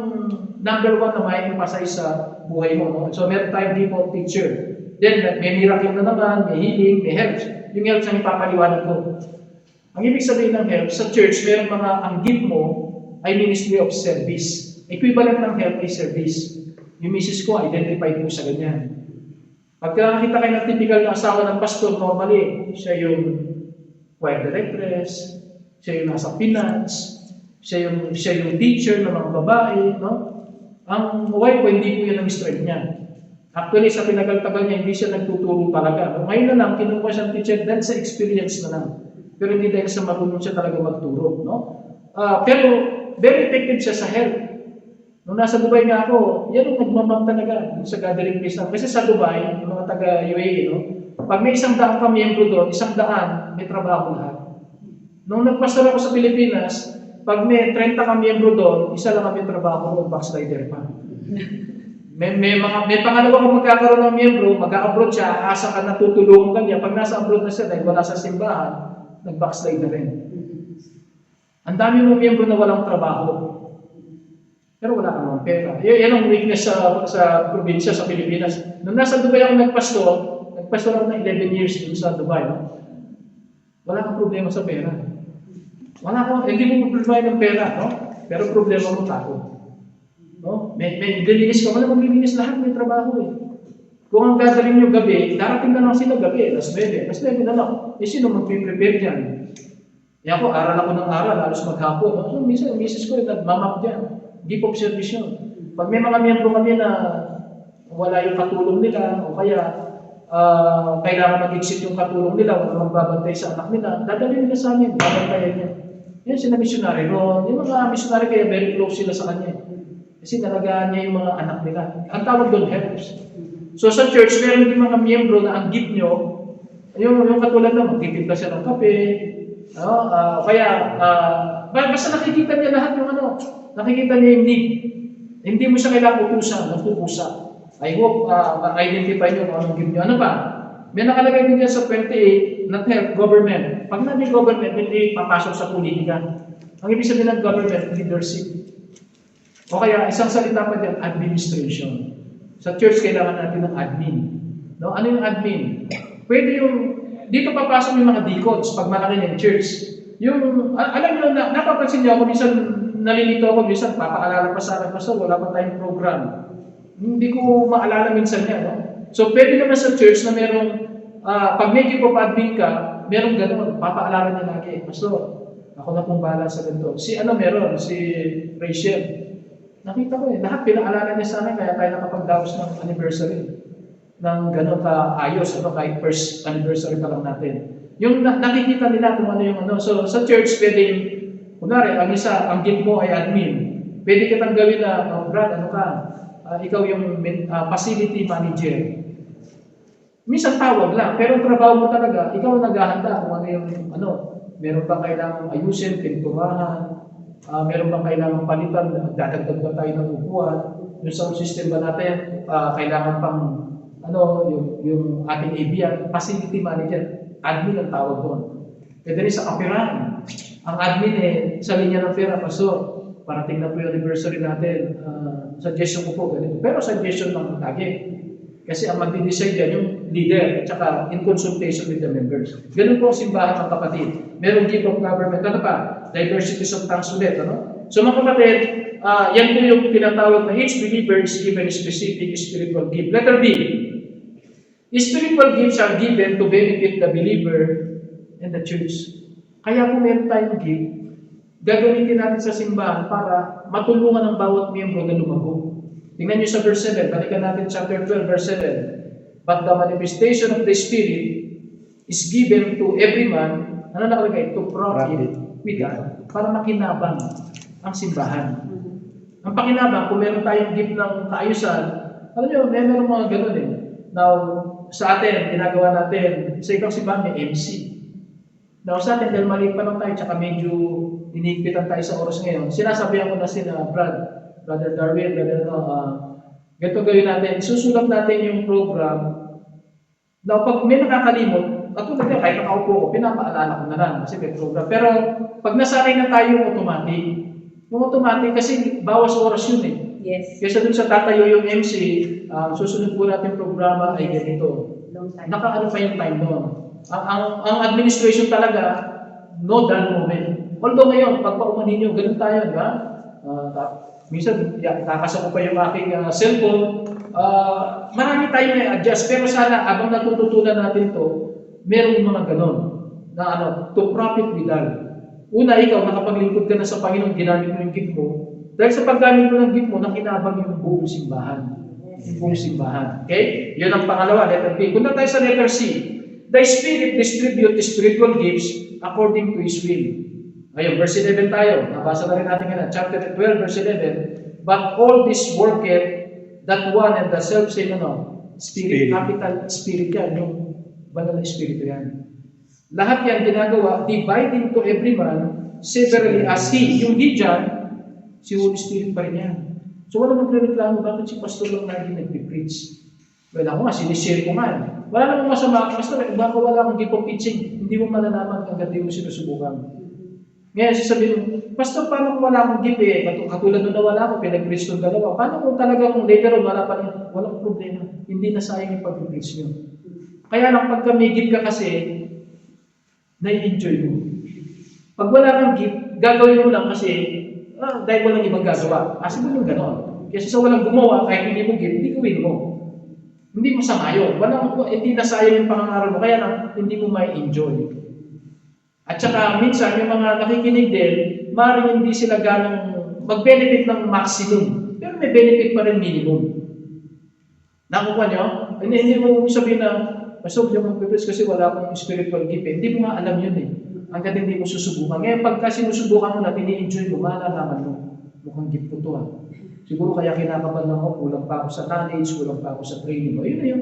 number 1 na may pasay sa buhay mo. No? So, meron tayong default teacher. Then, may miracle na naman, may healing, may health. Yung health ang ipapaliwanag ko. Ang ibig sabihin ng health, sa church, meron mga, ang gift mo ay ministry of service. Equivalent ng health ay service. Yung misis ko, identified po sa ganyan. Pagka nakita kayo ng typical na asawa ng pastor, normally, siya yung choir directress, siya yung nasa finance, siya yung teacher ng mga babae, no? Ang wife ko, hindi po yun ang strength niya. Actually, sa pinagal-tagal niya, hindi siya nagtuturo talaga. Ngayon na lang, kinukuha siyang teacher dahil sa experience na lang. Pero hindi dahil sa marunong siya talaga magturo, no? Pero, very effective siya sa health. Nung nasa Dubai nga ako, yan ang nagmamang talaga sa gathering place na. Kasi sa Dubai, yung mga taga-UAE, no? Pag may 100 ka miyembro doon, 100, may trabaho lahat. Nung nagpastor ako sa Pilipinas, pag may 30 ka miyembro doon, isa lang kami trabaho doon, backslider pa. May pangalawa kung magkakaroon ng miyembro, mag-a-abroad siya, asa ka natutulungan ka niya. Pag nasa abroad na siya, dahil wala sa simbahan, nag-backslide na rin. Ang dami mong miyembro na walang trabaho. Pero wala kang mga pera. Yan ang weakness sa probinsya, sa Pilipinas. Nung nasa Dubai ako nagpastor ako ng 11 years dun sa Dubai. No? Wala kang problema sa pera. Hindi mo problema ng pera, no? Pero problema mo tao. No? May lilinis ka, wala maglilinis lahat, may trabaho eh. Kung ang gagaling nyo gabi, darating na lang sila gabi, alas 9 na lang. Sino mag-prepare dyan? Ako, aral ako ng aral, halos maghapon. So, minsan, yung misis ko, nagmamap dyan. Gift of service yun. Pag may mga miyembro kami na wala yung katulong nila, o kaya kailangan mag-exit yung katulong nila, wala magbabantay sa anak nila, dadalhin nila sa amin, babantayan niya. Yan sila missionary ron. Yung mga missionary kaya very close sila sa kanya. Kasi nalagaan niya yung mga anak nila. Ang tawag doon, helps. So sa church, meron din mga miyembro na ang gift nyo, yung katulad na, magtitimpla siya ng kape, basta nakikita niya lahat yung nakikita niya yung need. Hindi mo siya kailangan utusan, nagpupusa. I hope ma-identify nyo kung anong gift nyo. Ano ba? May nakalagay din dyan sa 28, not help, government. Pag namin government, hindi papasok sa politika. Ang ibig sabihin ng government, leadership. O kaya, isang salita pa dyan, administration. Sa church, kailangan natin ng admin. No? Ano yung admin? Pwede yung, dito papasok yung mga deacons pag malaki yung church. Alam nyo, napapansin niyo ako, minsan nalilito ako, minsan papaalala pa sa akin, Pastor, wala pa tayong program. Hindi ko maalala minsan niya, no? So, pwede naman sa church na merong, pag may gift of admin ka, merong gano'n, papaalala niya lagi, Pastor, ako na pong bahala sa ganito. Si Rachel. Nakita ko lahat pinaalala niya sa amin, kaya tayo nakapagdaos ng anniversary. gano'n kaayos, ano, kahit first anniversary pa lang natin. Yung nakikita nila kung ano yung ano. So, sa church, pwedeng, kunwari, ang gift mo ay admin. Pwede kitang gawin na, oh, Brad, ano ka, ikaw yung facility manager. Minsan tawag lang, pero ang trabaho mo talaga, ikaw ang naghahanda kung ano yung, ano, meron bang kailangang ayusin, pinturahan, meron bang kailangang palitan, dadagdag ba tayo ng upuan, yung sound system ba natin, kailangan pang, ano, yung ating ABR, facility manager, admin ang tawag doon. Pwede rin sa kapirahan. Ang admin sa linya ng pera, Pastor, parating na po yung anniversary natin, suggestion ko po ganito. Pero suggestion lang lagi. Kasi ang magdi-decide yan yung leader at saka in consultation with the members. Ganun po ang simbahan ng kapatid. Merong gift of government. Ano pa? Diversities of tongues ulit. Ano? So mga kapatid, yan po yung tinatawag na each believer is given a specific spiritual gift. Letter B. Spiritual gifts are given to benefit the believer and the church. Kaya kung meron tayong gift, gagamitin natin sa simbahan para matulungan ang bawat miyembro na lumago. Tingnan niyo sa verse 7, balikan natin chapter 12, verse 7. But the manifestation of the Spirit is given to every man, ano nakalagay? To profit with God, para makinabang ang simbahan. Ang pakinabang, kung meron tayong gift ng kaayusan, alam niyo, meron mga ganun eh. Now, sa atin, ginagawa natin, sa ibang simbahan may MC. Now, sa atin, dahil maliit pa lang tayo, tsaka medyo inigpitan tayo sa oras ngayon, sinasabihan ko na sila, Brother Darwin, ganito gawin natin, susulat natin yung program. Now, pag may nakakalimot, at tulad kahit nakaupo ko, pinapaalala ko na lang kasi may program. Pero, pag nasanay na tayo yung automatic kasi bawas oras yun eh. Yes. Kesa dun sa tatayo yung MC, susunod po natin programa ay ganito. Nakaano pa yung time doon. Ang administration talaga, no dull moment. Although ngayon, pag paumanin nyo, ganun tayo, di ba? Minsan, kakasa ko pa yung aking cellphone. Marami tayo na adjust, pero sana, abang natututunan natin to, meron mga ganun, na to profit with all. Una, ikaw, nakapaglingkod ka na sa Panginoon, ginamit mo yung gift mo. Dahil sa paggamit mo ng gift mo, nakinabang yung buong simbahan. Yung buong simbahan. Okay? Yun ang pangalawa, letter B. Punta tayo sa letter C. The Spirit distribute spiritual gifts according to His will. Ayun, verse 11 tayo. Nabasa na rin natin ngayon. Chapter 12, verse 11. But all this worketh that one and the self-same, Spirit, capital Spirit yan. Yung banal na Espiritu yan. Lahat yan ginagawa, dividing to every man severally as He. Yung He dyan, si Holy Spirit pa rin yan. So wala magre-reklamo, bakit si Pastor lang lagi nagpipreach? Well, ako nga, sinishare ko nga. Wala namang masama, Pastor, baka wala akong gift of teaching, hindi mo malalaman hanggang di mo sinusubukan. Ngayon, sasabihin mo, Pastor, paano kung wala akong gift eh? Katulad nung nawala ako, pinag-preach ng dalawa. Paano kung talagang later on, wala pa rin? Walang problema. Hindi na sayang yung pag-preach nyo. Kaya lang, pagka may gift ka kasi, na-enjoy mo. Pag wala kang gift, gagawin mo lang kasi, dahil walang ibang gagawa. Siguro yung gano'n. Kasi sa walang gumawa, kahit hindi mo gift, hindi gawin mo. Hindi mo sangayon. Hindi nasayang yung pangangaral mo, kaya lang, hindi mo may enjoy. At saka, minsan, yung mga nakikinig din, maaaring hindi sila ganong mag-benefit ng maximum. Pero may benefit pa rin minimum. Nakuha nyo? Hindi mo sabihin na, Pastor, yung mag-preach kasi wala akong spiritual gift. Hindi mo nga alam yun eh. Hanggang hindi mo susubukan. Ngayon, pagka sinusubukan mo na, tini-enjoy mo, malalaman mo, mukhang gift ko to ah. Siguro kaya kinakabahan ako, kulang pa ako sa knowledge, kulang pa ako sa training. Yun na yun.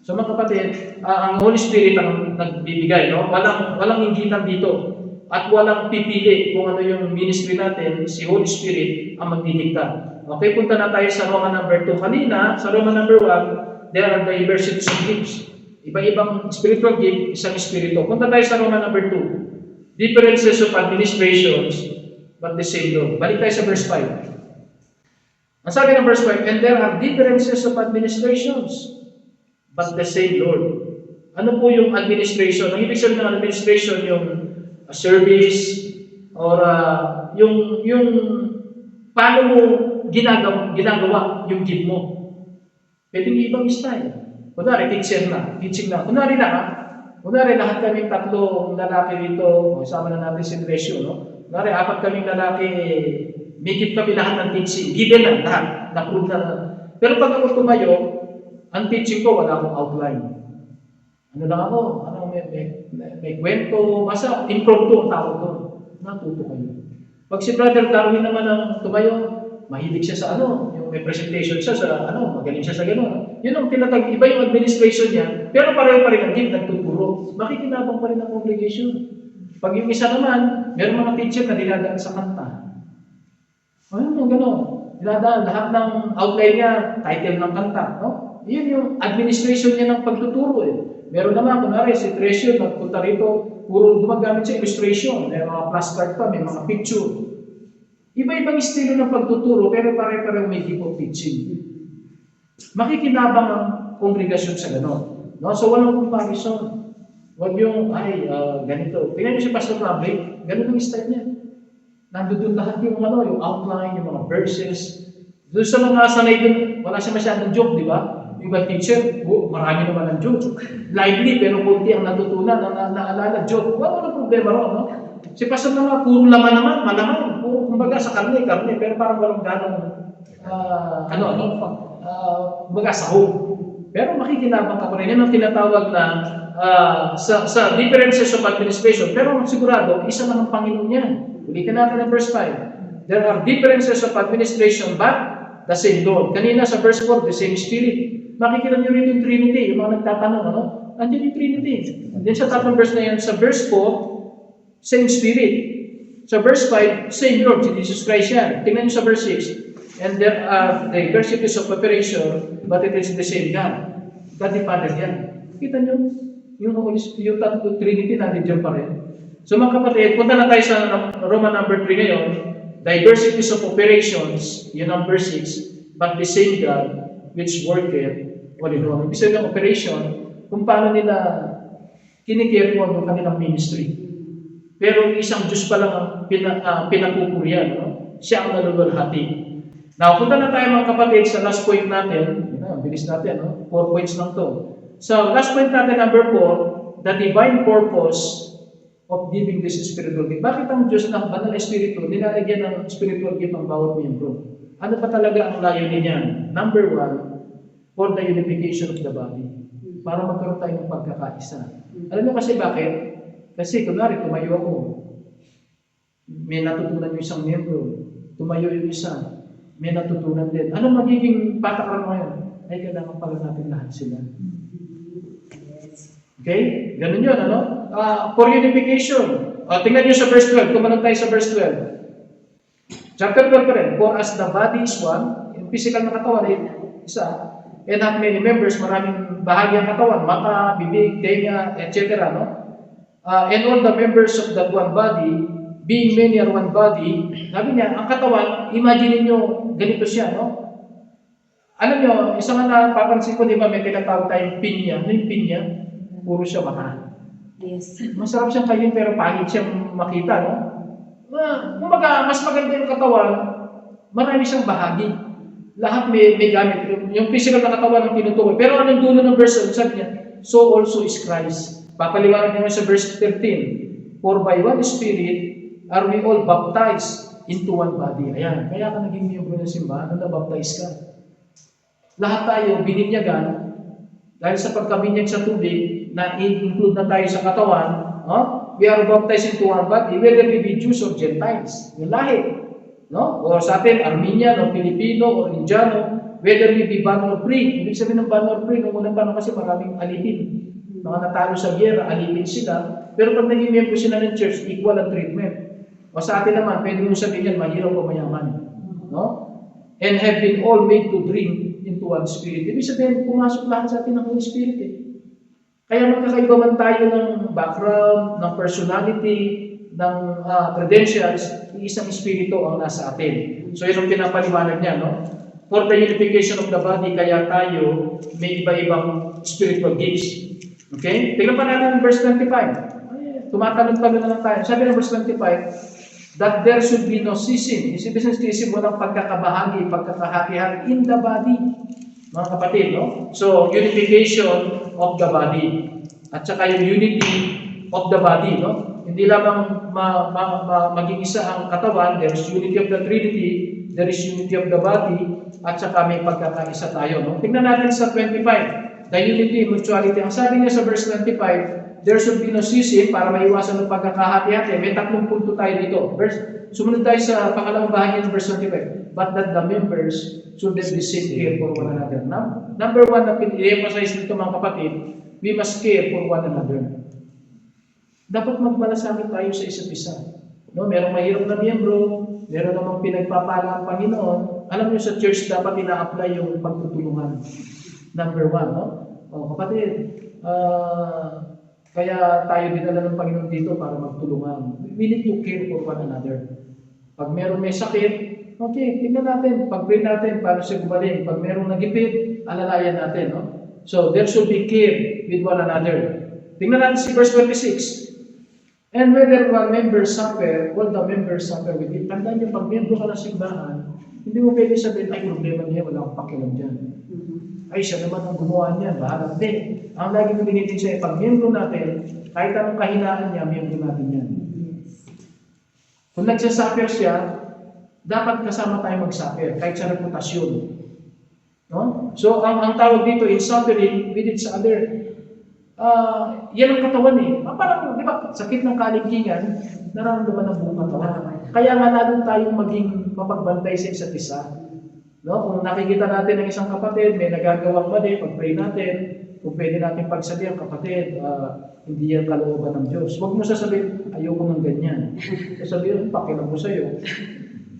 So mga kapatid, ang Holy Spirit ang nagbibigay, no? Walang inggitan dito. At walang pipili kung ano yung ministry natin, si Holy Spirit ang magdidikta. Okay, punta na tayo sa Roma number 2. Kanina, sa Roma number 1, there are diversities of gifts. Iba-ibang spiritual gift, isang espiritu. Punta tayo sa Roma number 2. Differences of administrations, but the same Lord. Balik tayo sa verse 5. Ang sabi ng verse 5, and there are differences of administrations, but the same Lord. Ano po yung administration? Ang ibig sabihin ng administration, yung service, or yung paano mo ginagawa yung gift mo. Pwede yung ibang style. Kunwari, teaching na. Kunwari lahat kaming tatlong lalaki rito, isama na natin si Tresio, no? Kunwari, 4 kaming lalaki, may gift kami lahat ng teaching. Given na, lahat. Na-prove na. Pero pag ako tumayo, ang teaching ko, wala akong outline. Ano lang ako, may kwento, basta impromptu ang tawag doon. Natuto kayo. Pag si Brother Darwin naman ang tumayo, mahilig siya sa yung may presentation siya sa magaling siya sa gano'n. Yun ang tinatag, iba yung administration niya, pero pareho pa rin ang gift, nagtuturo. Makikinabang pa rin ang congregation. Pag yung isa naman, meron mga teacher na dinadaan sa kanta. Ayun yung gano'n. Dinadaan, lahat ng outline niya, title ng kanta. No? Yun yung administration niya ng pagtuturo. Meron naman, kunwari, si Treasure, nagpunta rito, puro gumagamit sa illustration. May mga flashcard pa, may mga picture. Iba-ibang estilo ng pagtuturo, pero pare-pareho may gift of teaching. Makikinabang ang kongregasyon sa gano'n. No? So, walang comparison. Huwag yung, ganito. Tingnan niyo si Pastor Maverick, ganun ang style niya. Nandun lahat yung yung outline, yung mga verses. Doon sa mga sanay dun, wala siya masyadong joke, di ba? Yung iba teacher, marami naman ang joke. Lively, pero kunti ang natutunan, naalala, joke. Walang problema ron, no? Si Pastor naman, puro laman naman, malaman. Puro, kumbaga, sa karne, pero parang walang ganong, kumbaga, sahog. Pero makikinabang ka pa rin. Yan ang tinatawag na sa differences of administration. Pero sigurado, isa lang ang Panginoon yan. Ulitin natin ang verse 5. There are differences of administration, but the same Lord. Kanina sa verse 4, the same Spirit. Makikita nyo rin yung Trinity, yung mga nagtatanong, Andiyan yung Trinity. And then sa tatlong verse na yan, sa verse 4, same Spirit. Sa verse 5, same Lord, si Jesus Christ yan. Tingnan nyo sa verse 6. And there are diversities of operation, but it is the same God. God the Father yan. Kita nyo, yung tatlong Trinity, nandiyan pa rin. So mga kapatid, punta na tayo sa Roman number 3 ngayon. Diversities of operations, yun number 6, but the same God which worketh all in all. Ibig sabihin ng operation, kung paano nila kinikare mo ang kanilang ministry. Pero isang Diyos pa lang ang pinapupurihan. No? Siya ang nalululhati. Now, punta na tayo mga kapatid sa last point natin. Bilis natin, 4 points lang to. So, last point natin, number 4, the divine purpose of giving this spiritual gift. Bakit ang Diyos ng banal na espiritu, nilalagyan ng spiritual gift ang bawat miyembro? Ano pa talaga ang layunin niyan? Number 1, for the unification of the body. Para magkaroon tayo ng pagkakaisa. Alam mo kasi bakit? Kasi kunwari, tumayo ako. May natutunan yung isang miyembro. Tumayo yung isa. May natutunan din. Ano magiging patakaran ngayon? Ay, kailangan pala natin lahat sila. Okay? Ganun yun, for unification. Tingnan nyo sa verse 12. Kumalang tayo sa verse 12. Chapter 12 pa rin. For as the body is one, yung physical na katawan ay isa, and not many members, maraming bahagi ang katawan, mata, bibig, tenga, etc. And all the members of the one body, being many are one body, sabi niya, ang katawan, imagine niyo ganito siya, Alam niyo, isang napapansin ko, di ba, may tinatawag tayong pinya. Ano yung pinya? Puro siya mahal. Yes. Masarap siyang kainin pero pangit siyang makita, Kumbaga, mas maganda yung katawan, marami siyang bahagi. Lahat may gamit. Yung physical na katawan ang tinutukoy. Pero anong dulo ng verse, sabi niya, so also is Christ. Papaliwanag niya sa verse 13. For by one Spirit are we all baptized into one body. Ayan, kaya ka naging miyembro ng simbahan, na-baptize ka. Lahat tayo bininyagan dahil sa pagkabinyag sa tubig na include na tayo sa katawan, we are baptized into one body, whether we be Jews or Gentiles. Yung lahi. O sa atin, Armenian, o Pilipino, o Indiano, whether we be ban or free. Ibig sabihin ng ban or free, nung unang panahon kasi maraming alipin. Mga natalo sa giyera, alipin sila. Pero pag naging member sila ng church, equal ang treatment. O sa atin naman, pwede mo sabihin yan, mahirap o mayaman. And have been all made to drink into one spirit. Ibig sabihin, pumasok lahat sa atin ng Holy Spirit. Kaya magkakaiba man tayo ng background, ng personality, ng credentials, isang espiritu ang nasa atin. So yun ang pinapaliwanag niya, For the unification of the body, kaya tayo may iba-ibang spiritual gifts. Okay? Tingnan pa natin ang verse 25. Tumatalon-talon na lang tayo. Sabi ng verse 25, that there should be no schism. Isipin mo ng pagkakabahagi, pagkakahati-hati in the body. Mga kapatid, So, unification of the body. At saka yung unity of the body, Hindi lamang maging isa ang katawan, there's unity of the Trinity, there is unity of the body, at saka may pagkakaisa tayo. No? Tingnan natin sa 25, the unity, mutuality. Ang sabi niya sa verse 25, there should be no schism para maiwasan ng pagkakahati-hati. May 3 punto tayo dito. Sumunod tayo sa pangalawang bahagi ng verse 25. But that the members should have the same care for one another. Number 1 na i-emphasize dito mga kapatid, we must care for one another. Dapat magmalasakit tayo sa isa't isa. No, merong mahirap na miyembro, meron namang pinagpapala ang Panginoon. Alam niyo sa church dapat ina-apply yung pagtutulungan. Number 1, no? O kapatid, kaya tayo dinala ng Panginoon dito para magtulungan. We need to care for one another. Pag meron may sakit, okay, tingnan natin, pag-pray natin para siya gumaling. Pag merong nagipit, alalayan natin, no? So, there should be care with one another. Tingnan natin si verse 26. And whether one member suffer, all the members suffer with it. Tandaan niyo, pag membro ka ng simbahan, hindi mo pwede sabihin, ay, problema niya, wala akong pakialam dyan. Ay, siya naman ang gumawa niyan, bahala. Hindi. Ang lagi mo binitin siya, pag membro natin, kahit anong kahinaan niya, membro natin yan. Kung nagsasuffer siya, dapat kasama tayo mag-suffer, kahit sa reputasyon. No? So, ang tawag dito, in suffering with each other, yan ang katawan eh. Parang, di ba, sakit ng kalingkingan, nararamdaman ng buong katawan. Kaya nga lalo tayong maging mapagbantay sa isa't isa. No? Kung nakikita natin ng isang kapatid, may nagagawang mali, pag-pray natin, kung pwede natin pagsabihan, kapatid, hindi yan kalooban ng Diyos. Huwag mo sasabihin, ayoko ng ganyan. Sasabihin, pakialam ko sa'yo.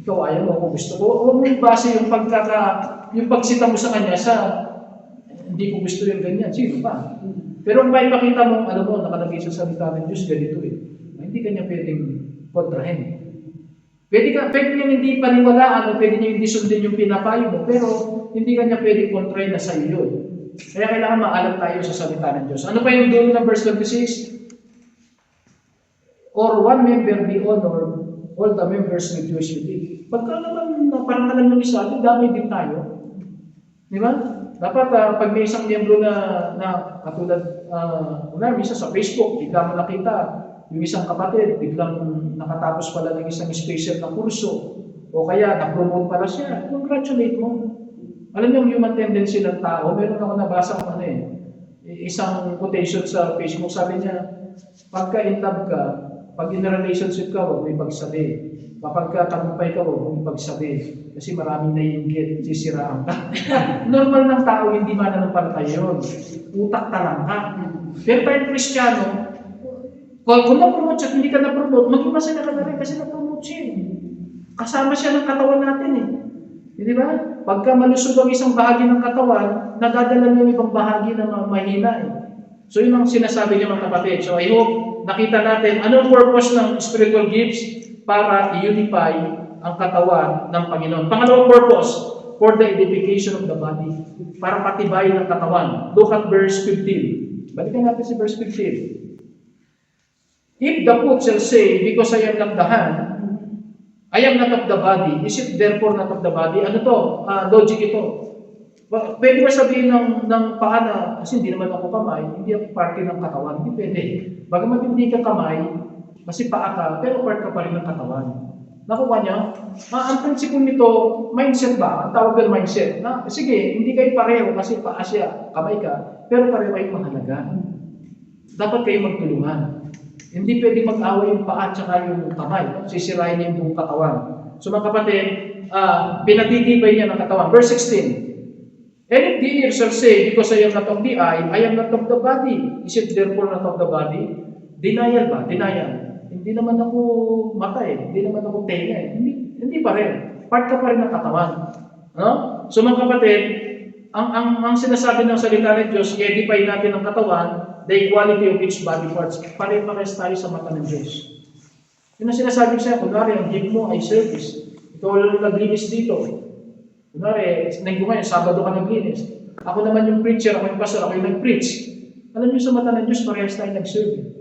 Ikaw ayaw mo, ako gusto ko. Huwag mo ibase yung pagsita mo sa kanya sa hindi ko gusto yung ganyan. Sino pa? Pero kung maipakita mo, alam mo, nakalagay sa salita ng Diyos, ganito eh. Hindi kanya pwedeng kontrahin. Pwede niya hindi paniwalaan o pwede niya hindi sundin yung pinapayo mo, pero hindi kanya pwedeng kontrahin na sa'yo yun. Kaya kailangan maalam tayo sa salita ng Diyos. Ano pa yung dulo ng verse 26? Or one member be honored, all the members rejoice with it. Pagka naman parang alam ng isa, damay din tayo. Di ba? Dapat pag may isang miyembro na katulad, minsan sa Facebook, bigla mo nakita, yung isang kapatid, biglang nakatapos pala ng isang special na kurso, o kaya na-promote pala siya, congratulate mo. Alam niyo yung human tendency ng tao, meron ako nabasa ng isang quotation sa Facebook, sabi niya, pagka in love ka, pag in a relationship ka, huwag mo ipagsabi. Kapag tagumpay ka, huwag mong ipagsabi. Kasi maraming naiingit, sisiraan ka. Normal ng tao, hindi mananampalataya yun. Utak talang ka. Pero tayong Kristiyano, kung na-promote siya, hindi ka na-promote, maging masaya ka na rin kasi na-promote siya. Kasama siya ng katawan natin eh. Di ba? Pagka malusog ang isang bahagi ng katawan, nadadala niya yung ibang bahagi na mahina eh. So yun ang sinasabi niya mga kapatid. So I hope nakita natin anong purpose ng spiritual gifts para i-unify ang katawan ng Panginoon. Pangalawang purpose, for the edification of the body. Para patibayin ang katawan. Look at verse 15. Balikan natin si verse 15. If the foot shall say, because I am not the hand, I am not of the body, is it therefore not of the body? Ano to? Logic ito. Pwede ba sabihin ng paa na, kasi hindi naman ako kamay, hindi ako parte ng katawan. Hindi pwede. Bagamat hindi ka kamay, kasi paa ka, pero part ka pa rin ng katawan. Nakuha niya? Ang prinsipyo nito, mindset ba? Ang tawag ng mindset. Sige, hindi kayo pareho kasi paa siya, kamay ka, pero pareho kayo mahalaga. Dapat kayo magtulungan. Hindi pwede mag-away yung paa at saka yung kamay. Sisirain niya yung buong katawan. So mga kapatid, pinatitibay niya ng katawan. Verse 16. And if the ear shall say, because I am not of the eye, I am not of the body, is it therefore not of the body? Denial ba? Denial. Hindi naman ako mata eh. Hindi naman ako tenga eh. Hindi pa rin. Part ka pa rin ng katawan. No? So mga kapatid, ang sinasabi ng salita ng Diyos, i-edify natin ang katawan, the equality of each body parts. Pare-pares tayo sa mata ng Diyos. Yun ang sinasabi ko sa'yo, kunwari, ang gift mo ay service. Ikaw lang naglinis dito. Kunwari, ngayon, Sabado ka naglinis. Ako naman yung preacher, ako yung pastor, ako yung nag-preach. Alam niyo sa mata ng Diyos, parehas tayo nag-serve.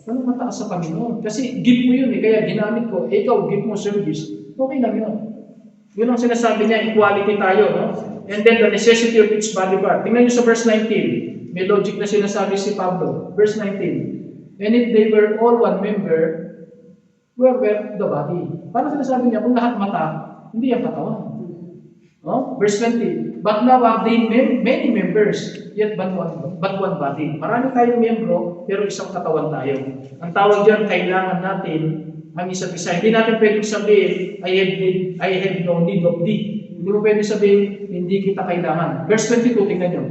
Anong mataas sa Panginoon? Kasi gift mo yun eh, kaya ginamit ko, ikaw, gift mo service, okay lang yun. Yun ang sinasabi niya, equality tayo, no? And then the necessity of each body part. Tingnan niyo sa verse 19. May logic na sinasabi si Pablo. Verse 19. And if they were all one member, where were the body? Paano sinasabi niya, kung lahat mata, Hindi yan katawan. No? Verse 20, but now have they many members, yet but one body. Marami tayong membro, pero isang katawan tayo. Ang tawag dyan, kailangan natin ang isa't isa. Hindi natin pwedeng sabihin, I have no need of thee. Hindi mo pwedeng sabihin, hindi kita kailangan. Verse 22, tingnan nyo.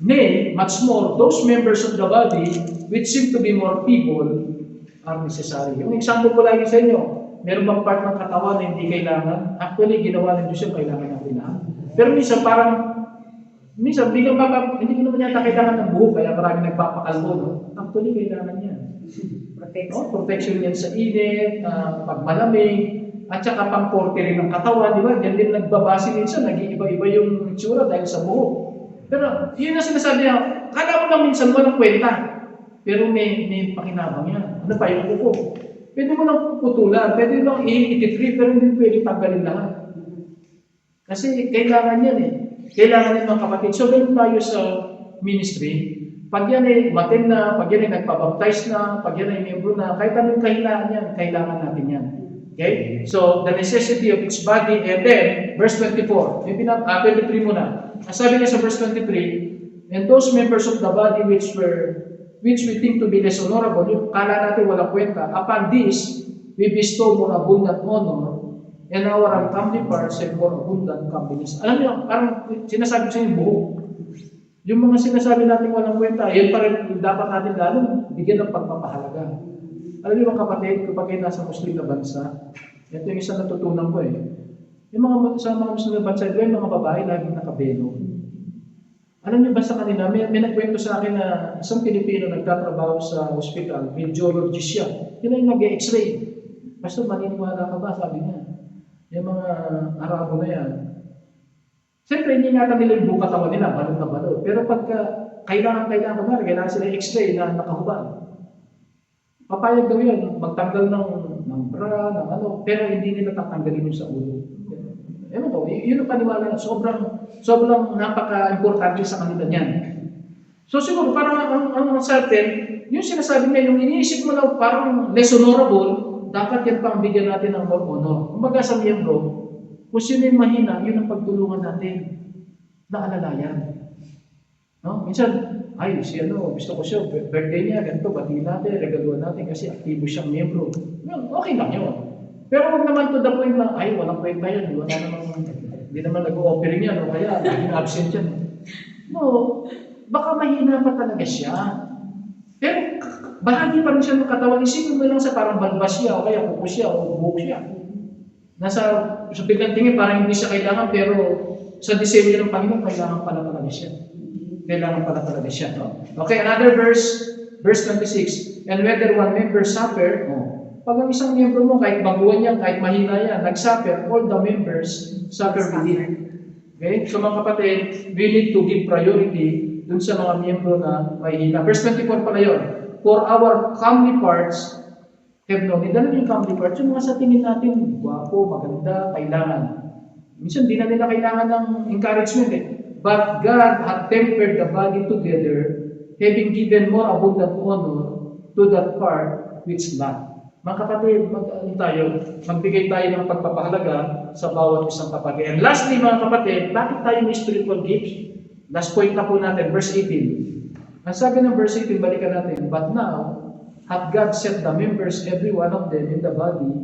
Nay, much more, those members of the body, which seem to be more feeble, are necessary. Yung example ko lagi sa inyo, meron bang part ng katawan na hindi kailangan? Actually, ginawa ng Diyos yung kailangan natin lahat. Pero minsan hindi ko naman yata kailangan ng buhok, kaya marami nagpapakalbo. No? Actually, kailangan yan. Protection yan sa init, pag malamig, at saka pang-porte rin ng katawan, di ba? Diyan din nagbabase minsan, nag-iiba-iba yung itsura dahil sa buhok. Pero yun ang sinasabi niya, kala mo lang minsan walang kwenta. Pero may pakinabang yan. Ano pa yung kuko? Pwede mo lang putulan, pwede lang i-trip, pero hindi pwede tanggalin lahat. Kasi kailangan yan eh. Kailangan yan mga kapatid. So, ganun tayo sa ministry. Pag yan ay matin na, pag yan ay nagpabaptize na, pag yan ay membro na, kahit anong kailangan yan, kailangan natin yan. Okay? So, the necessity of its body, and then, verse 24. 23 muna. Ang sabi niya sa verse 23, and those members of the body which we think to be less honorable, yung kala natin walang kwenta, upon this, we bestow more abundant honor, and our uncomely parts have more abundant comeliness. Alam niyo, parang sinasabi sa inyo buhok. Yung mga sinasabi natin walang kwenta, yan pa rin dapat natin lalong bigyan ng pagpapahalaga. Alam niyo mga kapatid, kapag kayo nasa Muslim na bansa, ito yung isang natutunan ko eh. Yung sa mga Muslim na bansa, yung mga babae laging nakabelo. Alam niyo ba sa kanila, may nagkwento sa akin na isang Pilipino nagtatrabaho sa hospital, radiologist siya. Yun ay nag-x-ray. Pastor, maniniwala ka ba? Sabi niya. Yung mga Arabo na yan. Siyempre, hindi nga nila yung buong katawan nila, balot na balot. Pero pagka kailangan sila x-ray na nakahubad. Papayag daw yun, magtanggal ng bra, ng ano, pero hindi nila tatanggalin yung sa ulo. Ewan ko, yun ang paniwala na sobrang napaka-importante sa kanila niyan. So siguro, parang ang sa atin, yung sinasabi niya, yung iniisip mo na parang less honorable, dapat yan pang bigyan natin ng more honor. Kumbaga sa miyembro, kung sino yung mahina, yun ang pagtulungan natin na alalayan. No? Minsan, gusto ko siya, birthday niya, ganito, batiin natin, regaluhan natin kasi aktibo siyang miyembro. Well, okay lang yun. Pero huwag naman to the point na, walang kwenta yan, hindi naman nag-o-offering yan, o kaya, naging absent yan. No, baka mahina pa talaga siya. Pero, bahagi pa rin siya ng katawan, isipin mo lang sa parang balbas siya, o kaya kuko siya, o buhok siya. Sa biglang tingin, parang hindi siya kailangan, pero sa disenyo ng Panginoon, kailangan pala talaga siya. No? Okay, another verse 26. And whether one member suffer, pag ang isang miyembro mo, kahit baguhan yan, kahit mahina yan, nag-suffer, all the members suffer with it. Okay? So mga kapatid, we need to give priority dun sa mga miyembro na mahina. Verse 24 pala yun. For our comely parts have no need. Ano yung comely parts? Yung mga sa tingin natin, gwapo, maganda, kailangan. Minsan, di na nila kailangan ng encouragement eh. But God had tempered the body together, having given more abundant honor to that part which lacked. Mga kapatid, magbigay tayo ng pagpapahalaga sa bawat isang kapatid. And lastly, mga kapatid, bakit tayo may spiritual gifts? Last point na po natin, verse 18. Ang sabi ng verse 18, balikan natin, but now, hath God set the members, every one of them, in the body,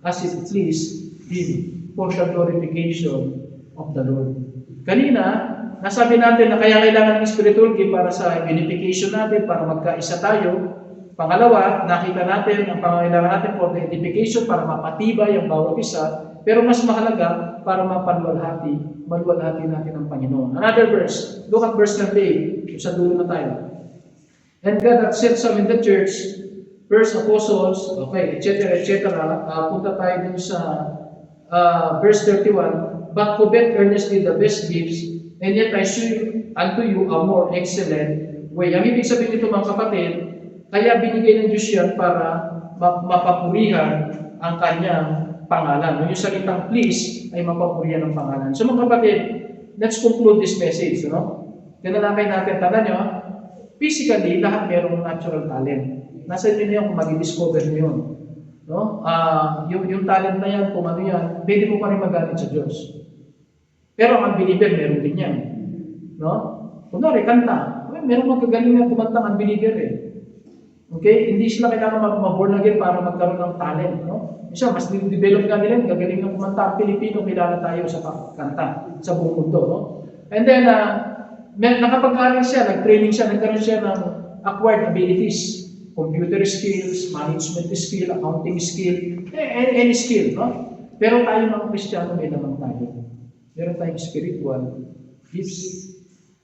as it pleased Him, for the glorification of the Lord. Kanina, nasabi natin na kaya kailangan ng spiritual gift para sa unification natin, para magkaisa tayo. Pangalawa, nakita natin ang pangangailangan natin for the edification para mapatibay ang bawat isa. Pero mas mahalaga para maluwalhati natin ang Panginoon. Another verse, look at verse 28. Sa dulo na tayo. And God hath set some in the church, first apostles, etc. Punta tayo dun sa verse 31. But covet earnestly the best gifts, and yet I show unto you a more excellent way. Ang ibig sabihin nito mga kapatid, kaya binigay ng Diyos yan para mapapurihan ang kanyang pangalan. Yung salitang please ay mapapurihan ang pangalan. So mga kapatid, let's conclude this message. Tinalakay natin, tanda nyo, physically, lahat merong natural talent. Nasa inyo na yun kung mag-discover nyo yun. No? Yung talent na yan, kung ano yan, pwede mo pa rin magamit sa Diyos. Pero ang unbeliever, meron din yan. No? Kunwari, kanta. Meron magagaling na kumanta ang unbeliever eh. Okay? Hindi sila kailangan mag-born again para magkaroon ng talent. No? Isa, mas develop nga nila, gagaling ng kumanta. Ang Pilipino, kilala tayo sa kanta sa buong mundo. No? And then, nakapag-aral siya, nag-training siya, nagkaroon siya ng acquired abilities. Computer skills, management skill, accounting skill, any skill. No? Pero tayo mga Kristiyano, may lamang tayo. Meron tayong spiritual gifts.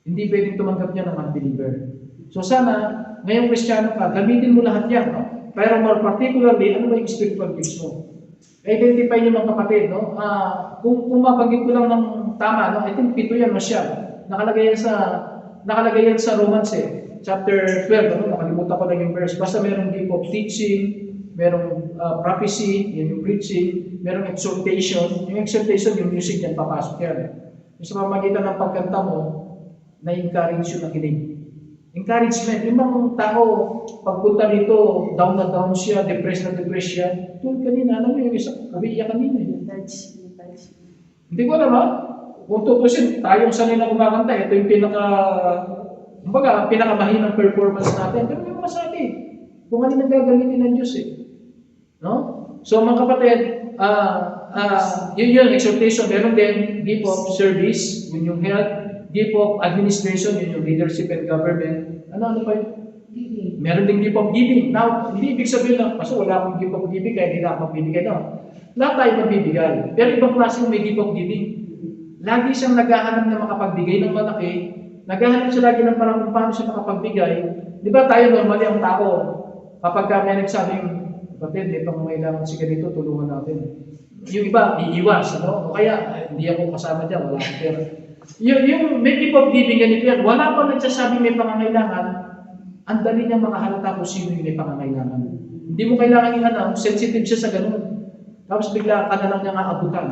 Hindi pwedeng tumanggap niya ng unbeliever. So sana, ngayong Kristiyano ka, gamitin mo lahat yan. No? Pero more particularly, ano ba yung spiritual gifts mo? Identify niyo mga kapatid. No? Kung mabanggit ko lang ng tama, no? I think 7 yan masyal. Nakalagay yan sa Romans chapter 12. Ano? Nakalimutan ko lang yung verse. Basta merong gift of teaching, merong prophecy, yun yung preaching, merong exhortation. Yung exhortation, yung music yan, papasok yan. Yung sa pamagitan ng pagkanta mo, na-encourage yung nakinig. Encouragement. Yung mga tao, pagpunta rito, down na down siya, depressed na depressed siya. Tulad kanina, alam mo yung isa, kabiya kanina. Hindi ko alam ha. Kung tutusin, tayong sanay na kumakanta, ito yung pinakamahinang performance natin. Pero yung masabi, kung ano nagagalitin ng Diyos eh. No? So mga kapatid, yun yung exhortation. Meron din gift of service, yun yung health. Gift of administration, yun yung leadership and government. Ano pa yun? Meron din gift of giving. Now, hindi ibig sabihin na, kasi wala akong gift of giving, kaya hindi na ako magbibigay. No. Lahat tayo magbibigay. Pero ibang klaseng may gift of giving. Lagi siyang naghahanap na makapagbigay ng malaki. Naghahanap siya lagi ng parang kung paano siya makapagbigay. Di ba tayo normally ang tao, kapag may nagsabing, kapatid, ito kung kailangan si ganito, tulungan natin. Yung iba, iiwas. Ano? O kaya, hindi ako kasama dyan, wala akong pera. Yung may gift of giving, ganito yan. Wala pa nagsasabing may pangangailangan, ang dali niyang makahalata kung sino yung may pangangailangan. Hindi mo kailangan yung sensitive siya sa ganun. Tapos bigla ka na lang niya nga abutan.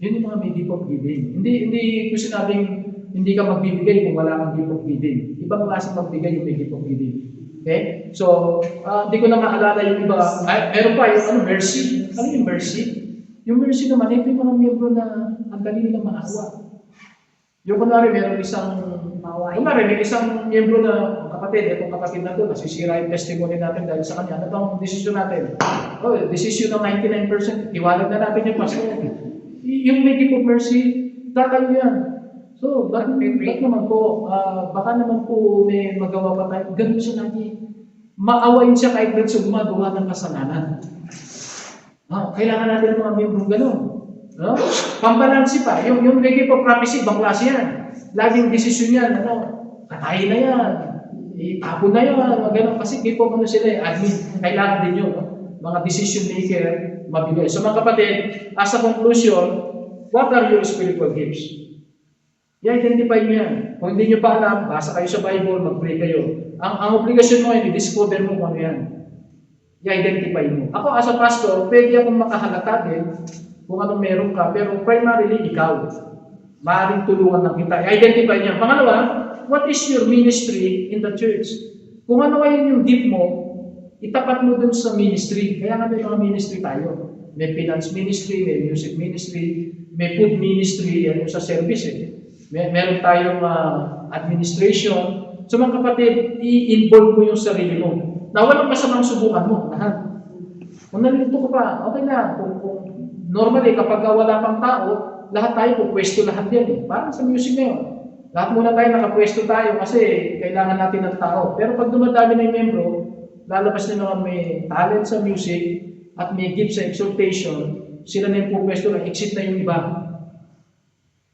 Yun yung mga may gift of giving. Hindi ko sinabing hindi ka magbibigay kung wala kang gift of giving. Ibang klaseng magbigay yung may gift of giving. Okay? So, hindi ko na maalala yung iba. Meron pa yung mercy. Ano yung mercy? Yung mercy naman, ito yung mga miyembro na ang dali nilang maawa. Yung kunwari, may isang miyembro na kapatid, itong kapatid na ito, nasisira yung testimony natin dahil sa kanya. Ano bang desisyon natin? Desisyon ng 99%, iwalag na natin yung pastor. Yung may gift of mercy, tatayo yan. So, bakit naman po, baka naman po may magawa pa tayo, ganun siya lagi. Maawain siya kahit doon siya gumagawa ng kasalanan. Kailangan natin ng mga miyembro ganun. No? Pambalansi pa. Yung may gift of prophecy, ibang klase yan. Laging desisyon yan, katayin na yan, itapon na yan, ganun. Kasi gift of admin. Kailangan din yun. No? Mga decision maker, mabigay. So mga kapatid, as a conclusion, what are your spiritual gifts? I-identify nyo yan. Kung hindi nyo pa alam, basa kayo sa Bible, mag-pray kayo. Ang obligasyon mo yan, i-discover mo kung ano yan. I-identify mo. Ako as a pastor, pwede akong makahalata din kung anong meron ka, pero primarily ikaw. Maaaring tulungan ng kita. I-identify niya. Pangalawa, what is your ministry in the church? Kung ano ngayon yung gift mo, itapat mo dun sa ministry. Kaya nga may mga ministry tayo. May finance ministry, may music ministry, may food ministry, yan yung sa service Meron tayong administration. So mga kapatid, i-involve mo yung sarili mo. Na walang masamang subukan mo. Lahat. Kung nalilito ka pa, okay na. Kung normally, kapag wala pang tao, lahat tayo pupwesto lahat yan. Parang sa music na yun. Lahat muna tayo nakapwesto tayo kasi kailangan natin ng tao. Pero pag dumadami na yung membro, lalabas na naman may talent sa music at may gift sa exhortation, sila na yung pupwesto na exit na yung iba.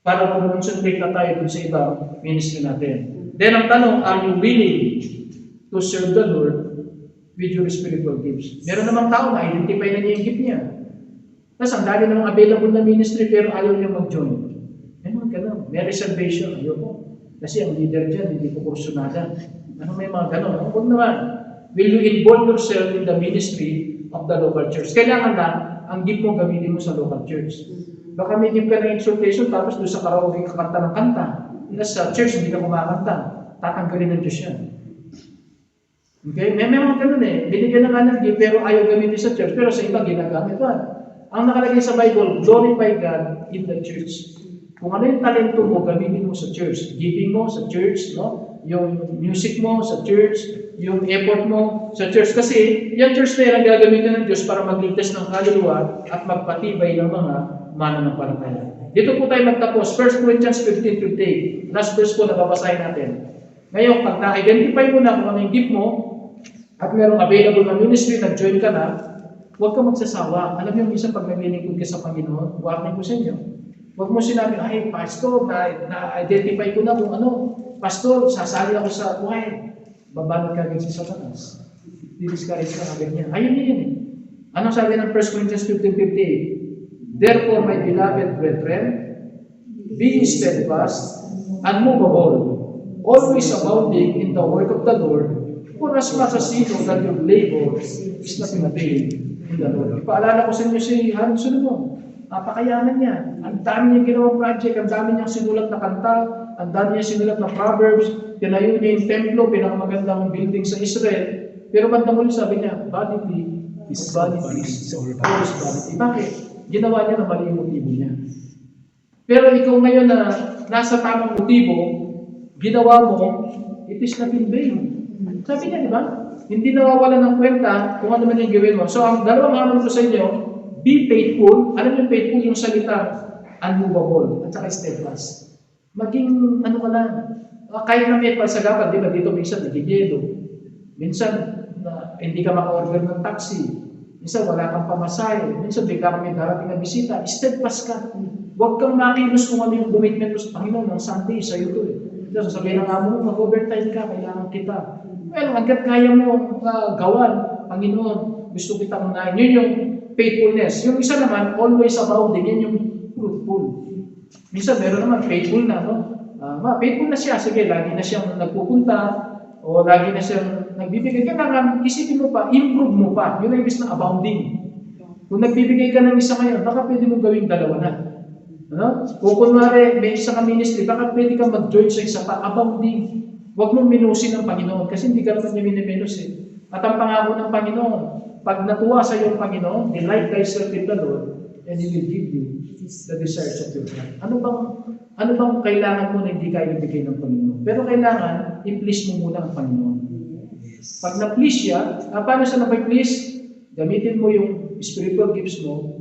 Para mag-concentrate na tayo dun sa iba ministry natin. Then ang tanong, are you willing to serve the Lord with your spiritual gifts? Meron namang tao na identify na niya yung gift niya. Tapos ang dami namang available na ministry pero ayaw niya mag-join. May mga ganun. May reservation. Ayoko. Kasi ang leader dyan, hindi ko kursunada. May mga ganun. Huwag naman. Will you involve yourself in the ministry of the local church? Kailangan lang, ang gift mo gamitin mo sa local church. Baka may gift ka ng exhortation tapos doon sa karaoke kakanta ng kanta. Sa church, hindi ka kumakanta. Tatanggalin ng Diyos yan. Okay? May mga ganun eh. Binigyan na nga ng gift pero ayaw gamitin sa church, pero sa iba ginagamit pa. Ang nakalagay sa Bible, glorify God in the church. Kung ano yung talento mo, gamitin mo sa church. Giving mo sa church, no? Yung music mo sa church, yung effort mo sa church. Kasi yung church na yan ang gagamitin ng Diyos para magligtas ng kaluluwa at magpatibay ng mga mananampalataya. Dito po tayo magtapos. 1 Corinthians 15:58. Last verse po na babasahin natin. Ngayon, pag na-identify mo na kung ano yung gift mo, at merong available na ministry, nag-join ka na, huwag ka magsasawa. Alam niyo, minsan pag naglilingkod ka sa Panginoon, warning ko sa inyo. Huwag mo sinabi, ay, pastor, na-identify ko na kung ano. Pastor, sasali ako sa buhay. Babanat ka agad sa Satanas. Di-discourage ka agad niya. Ayun yun eh. Anong sabi ng 1 Corinthians 15:58? Therefore, my beloved brethren, be steadfast, unmovable, always abounding in the work of the Lord, for as much as you know that your labor is not in vain in the Lord. Paalala ko sa inyo si Harold Solomon. Napakayaman niya. Ang dami niyang ginawang project, ang dami niyang sinulat na kanta, ang dami niyang sinulat na proverbs, tinayo niya yung templo, pinakamagandang building sa Israel. Pero bandang huli sabi niya, vanity is vanity, all is vanity. Bakit? Ginawa niya na mali yung motibo niya. Pero ikaw ngayon na nasa tamang motibo, ginawa mo, it is not in vain. Sabi niya, di ba? Hindi nawawala ng kwenta kung ano man yung gawin mo. So, ang dalawang hamon ko sa inyo, be faithful. Alam niyo, faithful yung salita, unmovable, at saka steadfast. Maging, ano ka lang, kahit na may pagsagapan, di ba, dito minsan nagigilo. Minsan, hindi ka maka-order ng taxi. Minsan, wala kang pamasahe. Minsan, bigla kang may darating na bisita. Steadfast ka. Huwag kang makilos kung ano yung commitment mo sa Panginoon ng Sunday, sa iyo to eh. So, sabihin ng amo mo, mag-overtime ka, kailangan kita. Well, hanggat kaya mo gawan, Panginoon, gusto kitang unahin. Yun yung faithfulness. Yung isa naman, always abounding, yun yung fruitful. Minsan, meron naman faithful na, no? Faithful na siya, sige, lagi na siyang nagpupunta, o lagi na siyang nagbibigay. Kailangan, isipin mo pa, improve mo pa. Yun ang ibig na abounding. Kung nagbibigay ka ng isa ngayon, baka pwede mo gawing dalawa na. Ano? Kung kunwari, may isa ka ministry, baka pwede kang mag-join sa isa pa, abounding. Huwag mong minusin ng Panginoon kasi hindi ka naman niya miniminus eh. At ang pangako ng Panginoon, pag natuwa sa iyo ang Panginoon, delight thyself in the Lord, and He will give you the desires of your heart. Ano bang kailangan mo na hindi kaya ibigay ng Panginoon? Pero kailangan, i-please mo muna ang Panginoon. Pag na-please siya, paano siya na-please? Gamitin mo yung spiritual gifts mo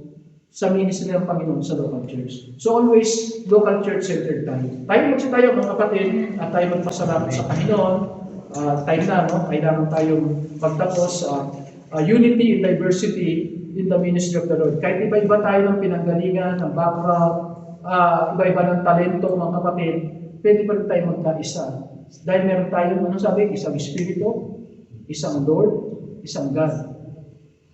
sa ministry ng Panginoon sa local church. So always, local church-centered tayo. Tayo mga kapatid, at tayo magpasalamat sa Panginoon. Time na, no? Kailangan tayong magtapos unity in diversity in the ministry of the Lord. Kahit iba-iba tayo ng pinanggalingan, ng background, iba-iba ng talento, mga kapatid, pwede pa rin tayo magkaisa. Dahil meron tayong, isang Espiritu, isang Lord, isang God.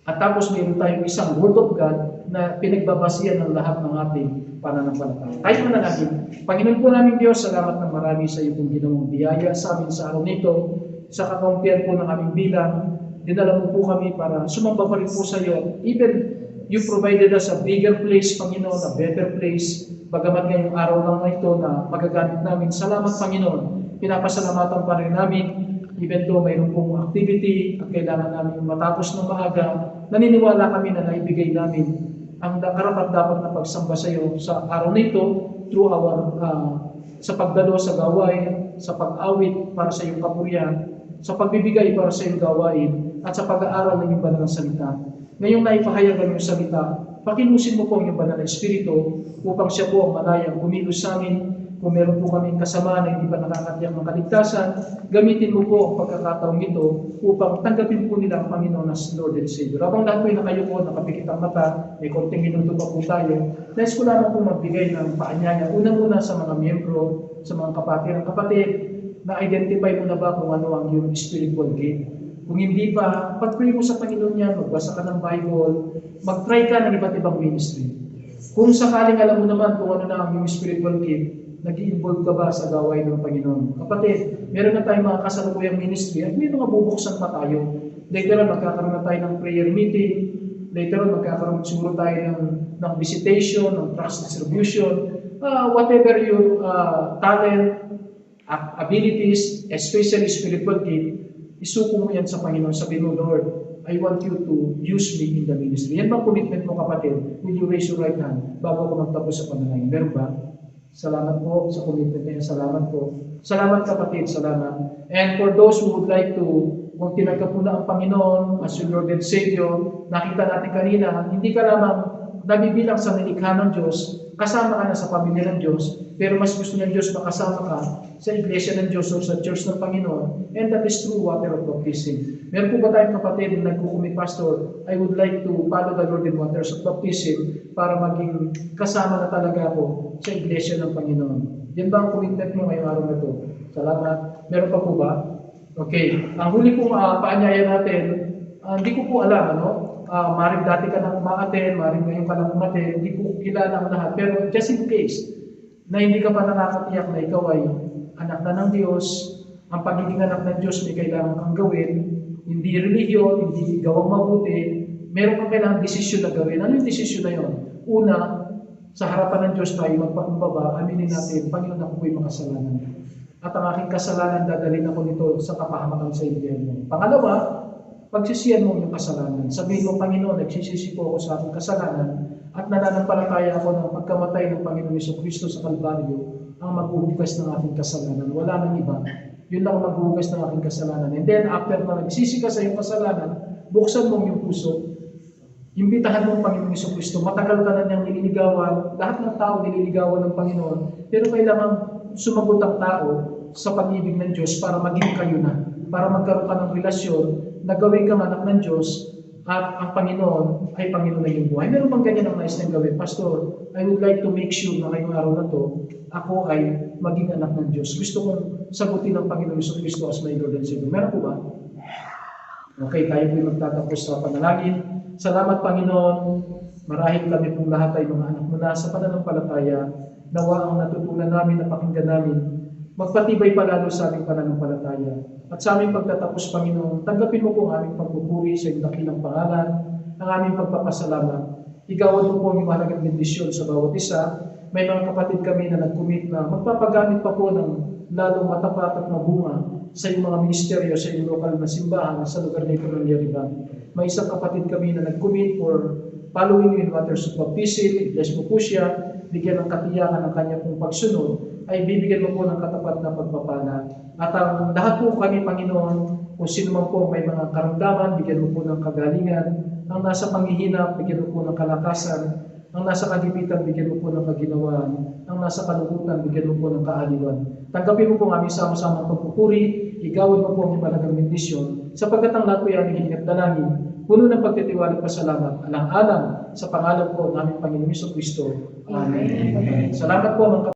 At tapos meron tayong isang Word of God na pinagbabasihan ng lahat ng ating pananampalataya. Tayo na natin. Panginoon po namin Diyos, salamat ng marami sa iyo kong ginawang biyaya sa amin sa araw nito. Sa kakauntian po ng aming bilang, dinala mo po kami para sumamba pa rin po sa iyo. Even you provided us a bigger place, Panginoon, a better place. Bagamat ngayong araw lang na ito na magagamit namin. Salamat, Panginoon. Pinapasalamatan pa rin namin. Even though mayroon pong activity at kailangan namin matapos ng maaga, naniniwala kami na naibigay namin ang karapat-dapat na pagsamba sa iyo sa araw na ito through our sa pagdalo sa gawain, sa pag-awit para sa iyong kapurihan, sa pagbibigay para sa iyong gawain, at sa pag-aaral ng iyong banal na salita. Ngayong naipahayag ang iyong salita, pakilusin mo po ang iyong banal na Espiritu upang siya po ang malayang kumilos sa amin. Kung meron po kaming kasama na hindi pa nakakatiyak ng kaligtasan, gamitin mo po ang pagkakataong ito upang tanggapin po nila ang Panginoon as Lord and Savior. Habang lahat po ay nakayuko, nakapikit ang mata, may konting minuto pa po tayo, nais ko lamang po magbigay ng paanyaya. Una-una sa mga miyembro, sa mga kapatid, na-identify mo na ba kung ano ang iyong spiritual gift? Kung hindi pa, pag-pray mo sa Panginoon yan, magbasa ka ng Bible, mag-try ka ng iba't ibang ministry. Kung sakaling alam mo naman kung ano na ang iyong spiritual gift, nag-i-involve ka ba sa gawain ng Panginoon? Kapatid, meron na tayong mga kasalukuyang ministry at may mga bubuksan pa tayo. Later on, magkakaroon na tayo ng prayer meeting. Later on, magkakaroon siguro tayo ng visitation, ng trust distribution. Whatever your talent, abilities, especially spiritual gift, isuko mo yan sa Panginoon. Sabihin mo, Lord, I want you to use me in the ministry. Yan bang commitment mo, kapatid? Will you raise your right hand bago ako magtapos sa panalangin? Meron ba? Salamat po sa commitment niya. Salamat po. Salamat, kapatid. Salamat. And for those who would like to, kung tinagka po na ang Panginoon as your Lord and Savior, nakita natin kanina, hindi ka lamang nabibilang sa nilikha ng Diyos, kasama ka na sa pamilya ng Diyos, pero mas gusto ng Diyos makasama ka sa iglesia ng Diyos o sa church ng Panginoon, and that is true water of baptism. Meron po ba tayong kapatid na nagkukumit, Pastor, I would like to follow the Lord in waters of baptism para maging kasama na talaga ako sa iglesia ng Panginoon? Yan ba ang commitment mo ngayong araw na ito? Salamat. Meron pa po ba? Okay. Ang huli pong paanyaya natin, hindi ko po alam, ano? Maring dati ka nang umaaten, maring ngayon ka nang umaten, hindi ko kilala ang lahat. Pero just in case, na hindi ka pa nakakatiyak na ikaw ay anak na ng Diyos, ang pagiging anak ng Diyos may kailangan kang gawin, hindi relihiyon, hindi gawang mabuti, meron kang kailangan desisyon na gawin. Ano yung desisyon na yun? Una, sa harapan ng Diyos tayo magpakumbaba, aminin natin, Panginoon, ako po'y makasalanan. At ang aking kasalanan, dadalhin ako nito sa kapahamakan sa impyerno. Pangalawa, pagsisiyan mo yung kasalanan. Sabihin mo, Panginoon, nagsisisi po ako sa aking kasalanan at nananampalataya ako ng pagkamatay ng Panginoon Jesucristo sa Kalbaryo ang maghuhugas ng aking kasalanan. Wala nang iba. Yun lang ang maghuhugas ng aking kasalanan. And then, after na nagsisi ka sa iyong kasalanan, buksan mo yung puso. Imbitahan mo ang Panginoon Jesucristo. Matagal ka na niyang nililigawan. Lahat ng tao nililigawan ng Panginoon. Pero kailangan sumagot ang tao sa pag-ibig ng Diyos para maging kayo na. Para magkaroon ka ng relasyon na gawin kang anak ng Diyos at ang Panginoon ay Panginoon na iyong buhay. Meron bang ganyan ang nais na gawin? Pastor, I would like to make sure na ngayong araw na to, ako ay maging anak ng Diyos. Gusto kong sagutin ng Panginoon Jesucristo as my Lord and Savior. Meron po ba? Okay, tayo po'y magtatapos sa panalangin. Salamat, Panginoon. Marahil kami pong lahat ay mga anak mo na sa pananampalataya. Nawa ang natutunan namin na pakinggan namin. Magpatibay palalo sa aming pananampalataya. At sa aming pagtatapos, Panginoon, tanggapin mo po ang aming pagpupuri sa iyong dakilang pangalan, ang aming pagpapasalamat. Igawan mo po ang mahalagang bendisyon sa bawat isa. May mga kapatid kami na nag-commit na magpapagamit pa po ng lalong matapat at mabunga sa iyong mga ministeryo, sa iyong lokal na simbahan sa lugar na ito ng Yariban. May isang kapatid kami na nag-commit for following you in waters of baptism. I-bless mo po siya, bigyan ng katiyakan ng kanya pong pagsunod, ay bibigyan mo po ng katapat na pagpapala. At ang lahat po kami, Panginoon, kung sino man po may mga karamdaman, bigyan mo po ng kagalingan. Ang nasa panghihinap, bigyan mo po ng kalakasan. Ang nasa kagipitan, bigyan mo po ng kaginawaan. Ang nasa kalungkutan, bigyan mo po ng kaaliwan. Tanggapin mo po ang aming sama-sama pagpupuri, igawin mo po ang malagang bendisyon, sapagkat ang lahat po ay aming hiling at dalangin, puno ng pagtitiwala at pasalamat, alang-alang sa pangalan po ng aming Panginoon Jesucristo. Amen. Salamat po mga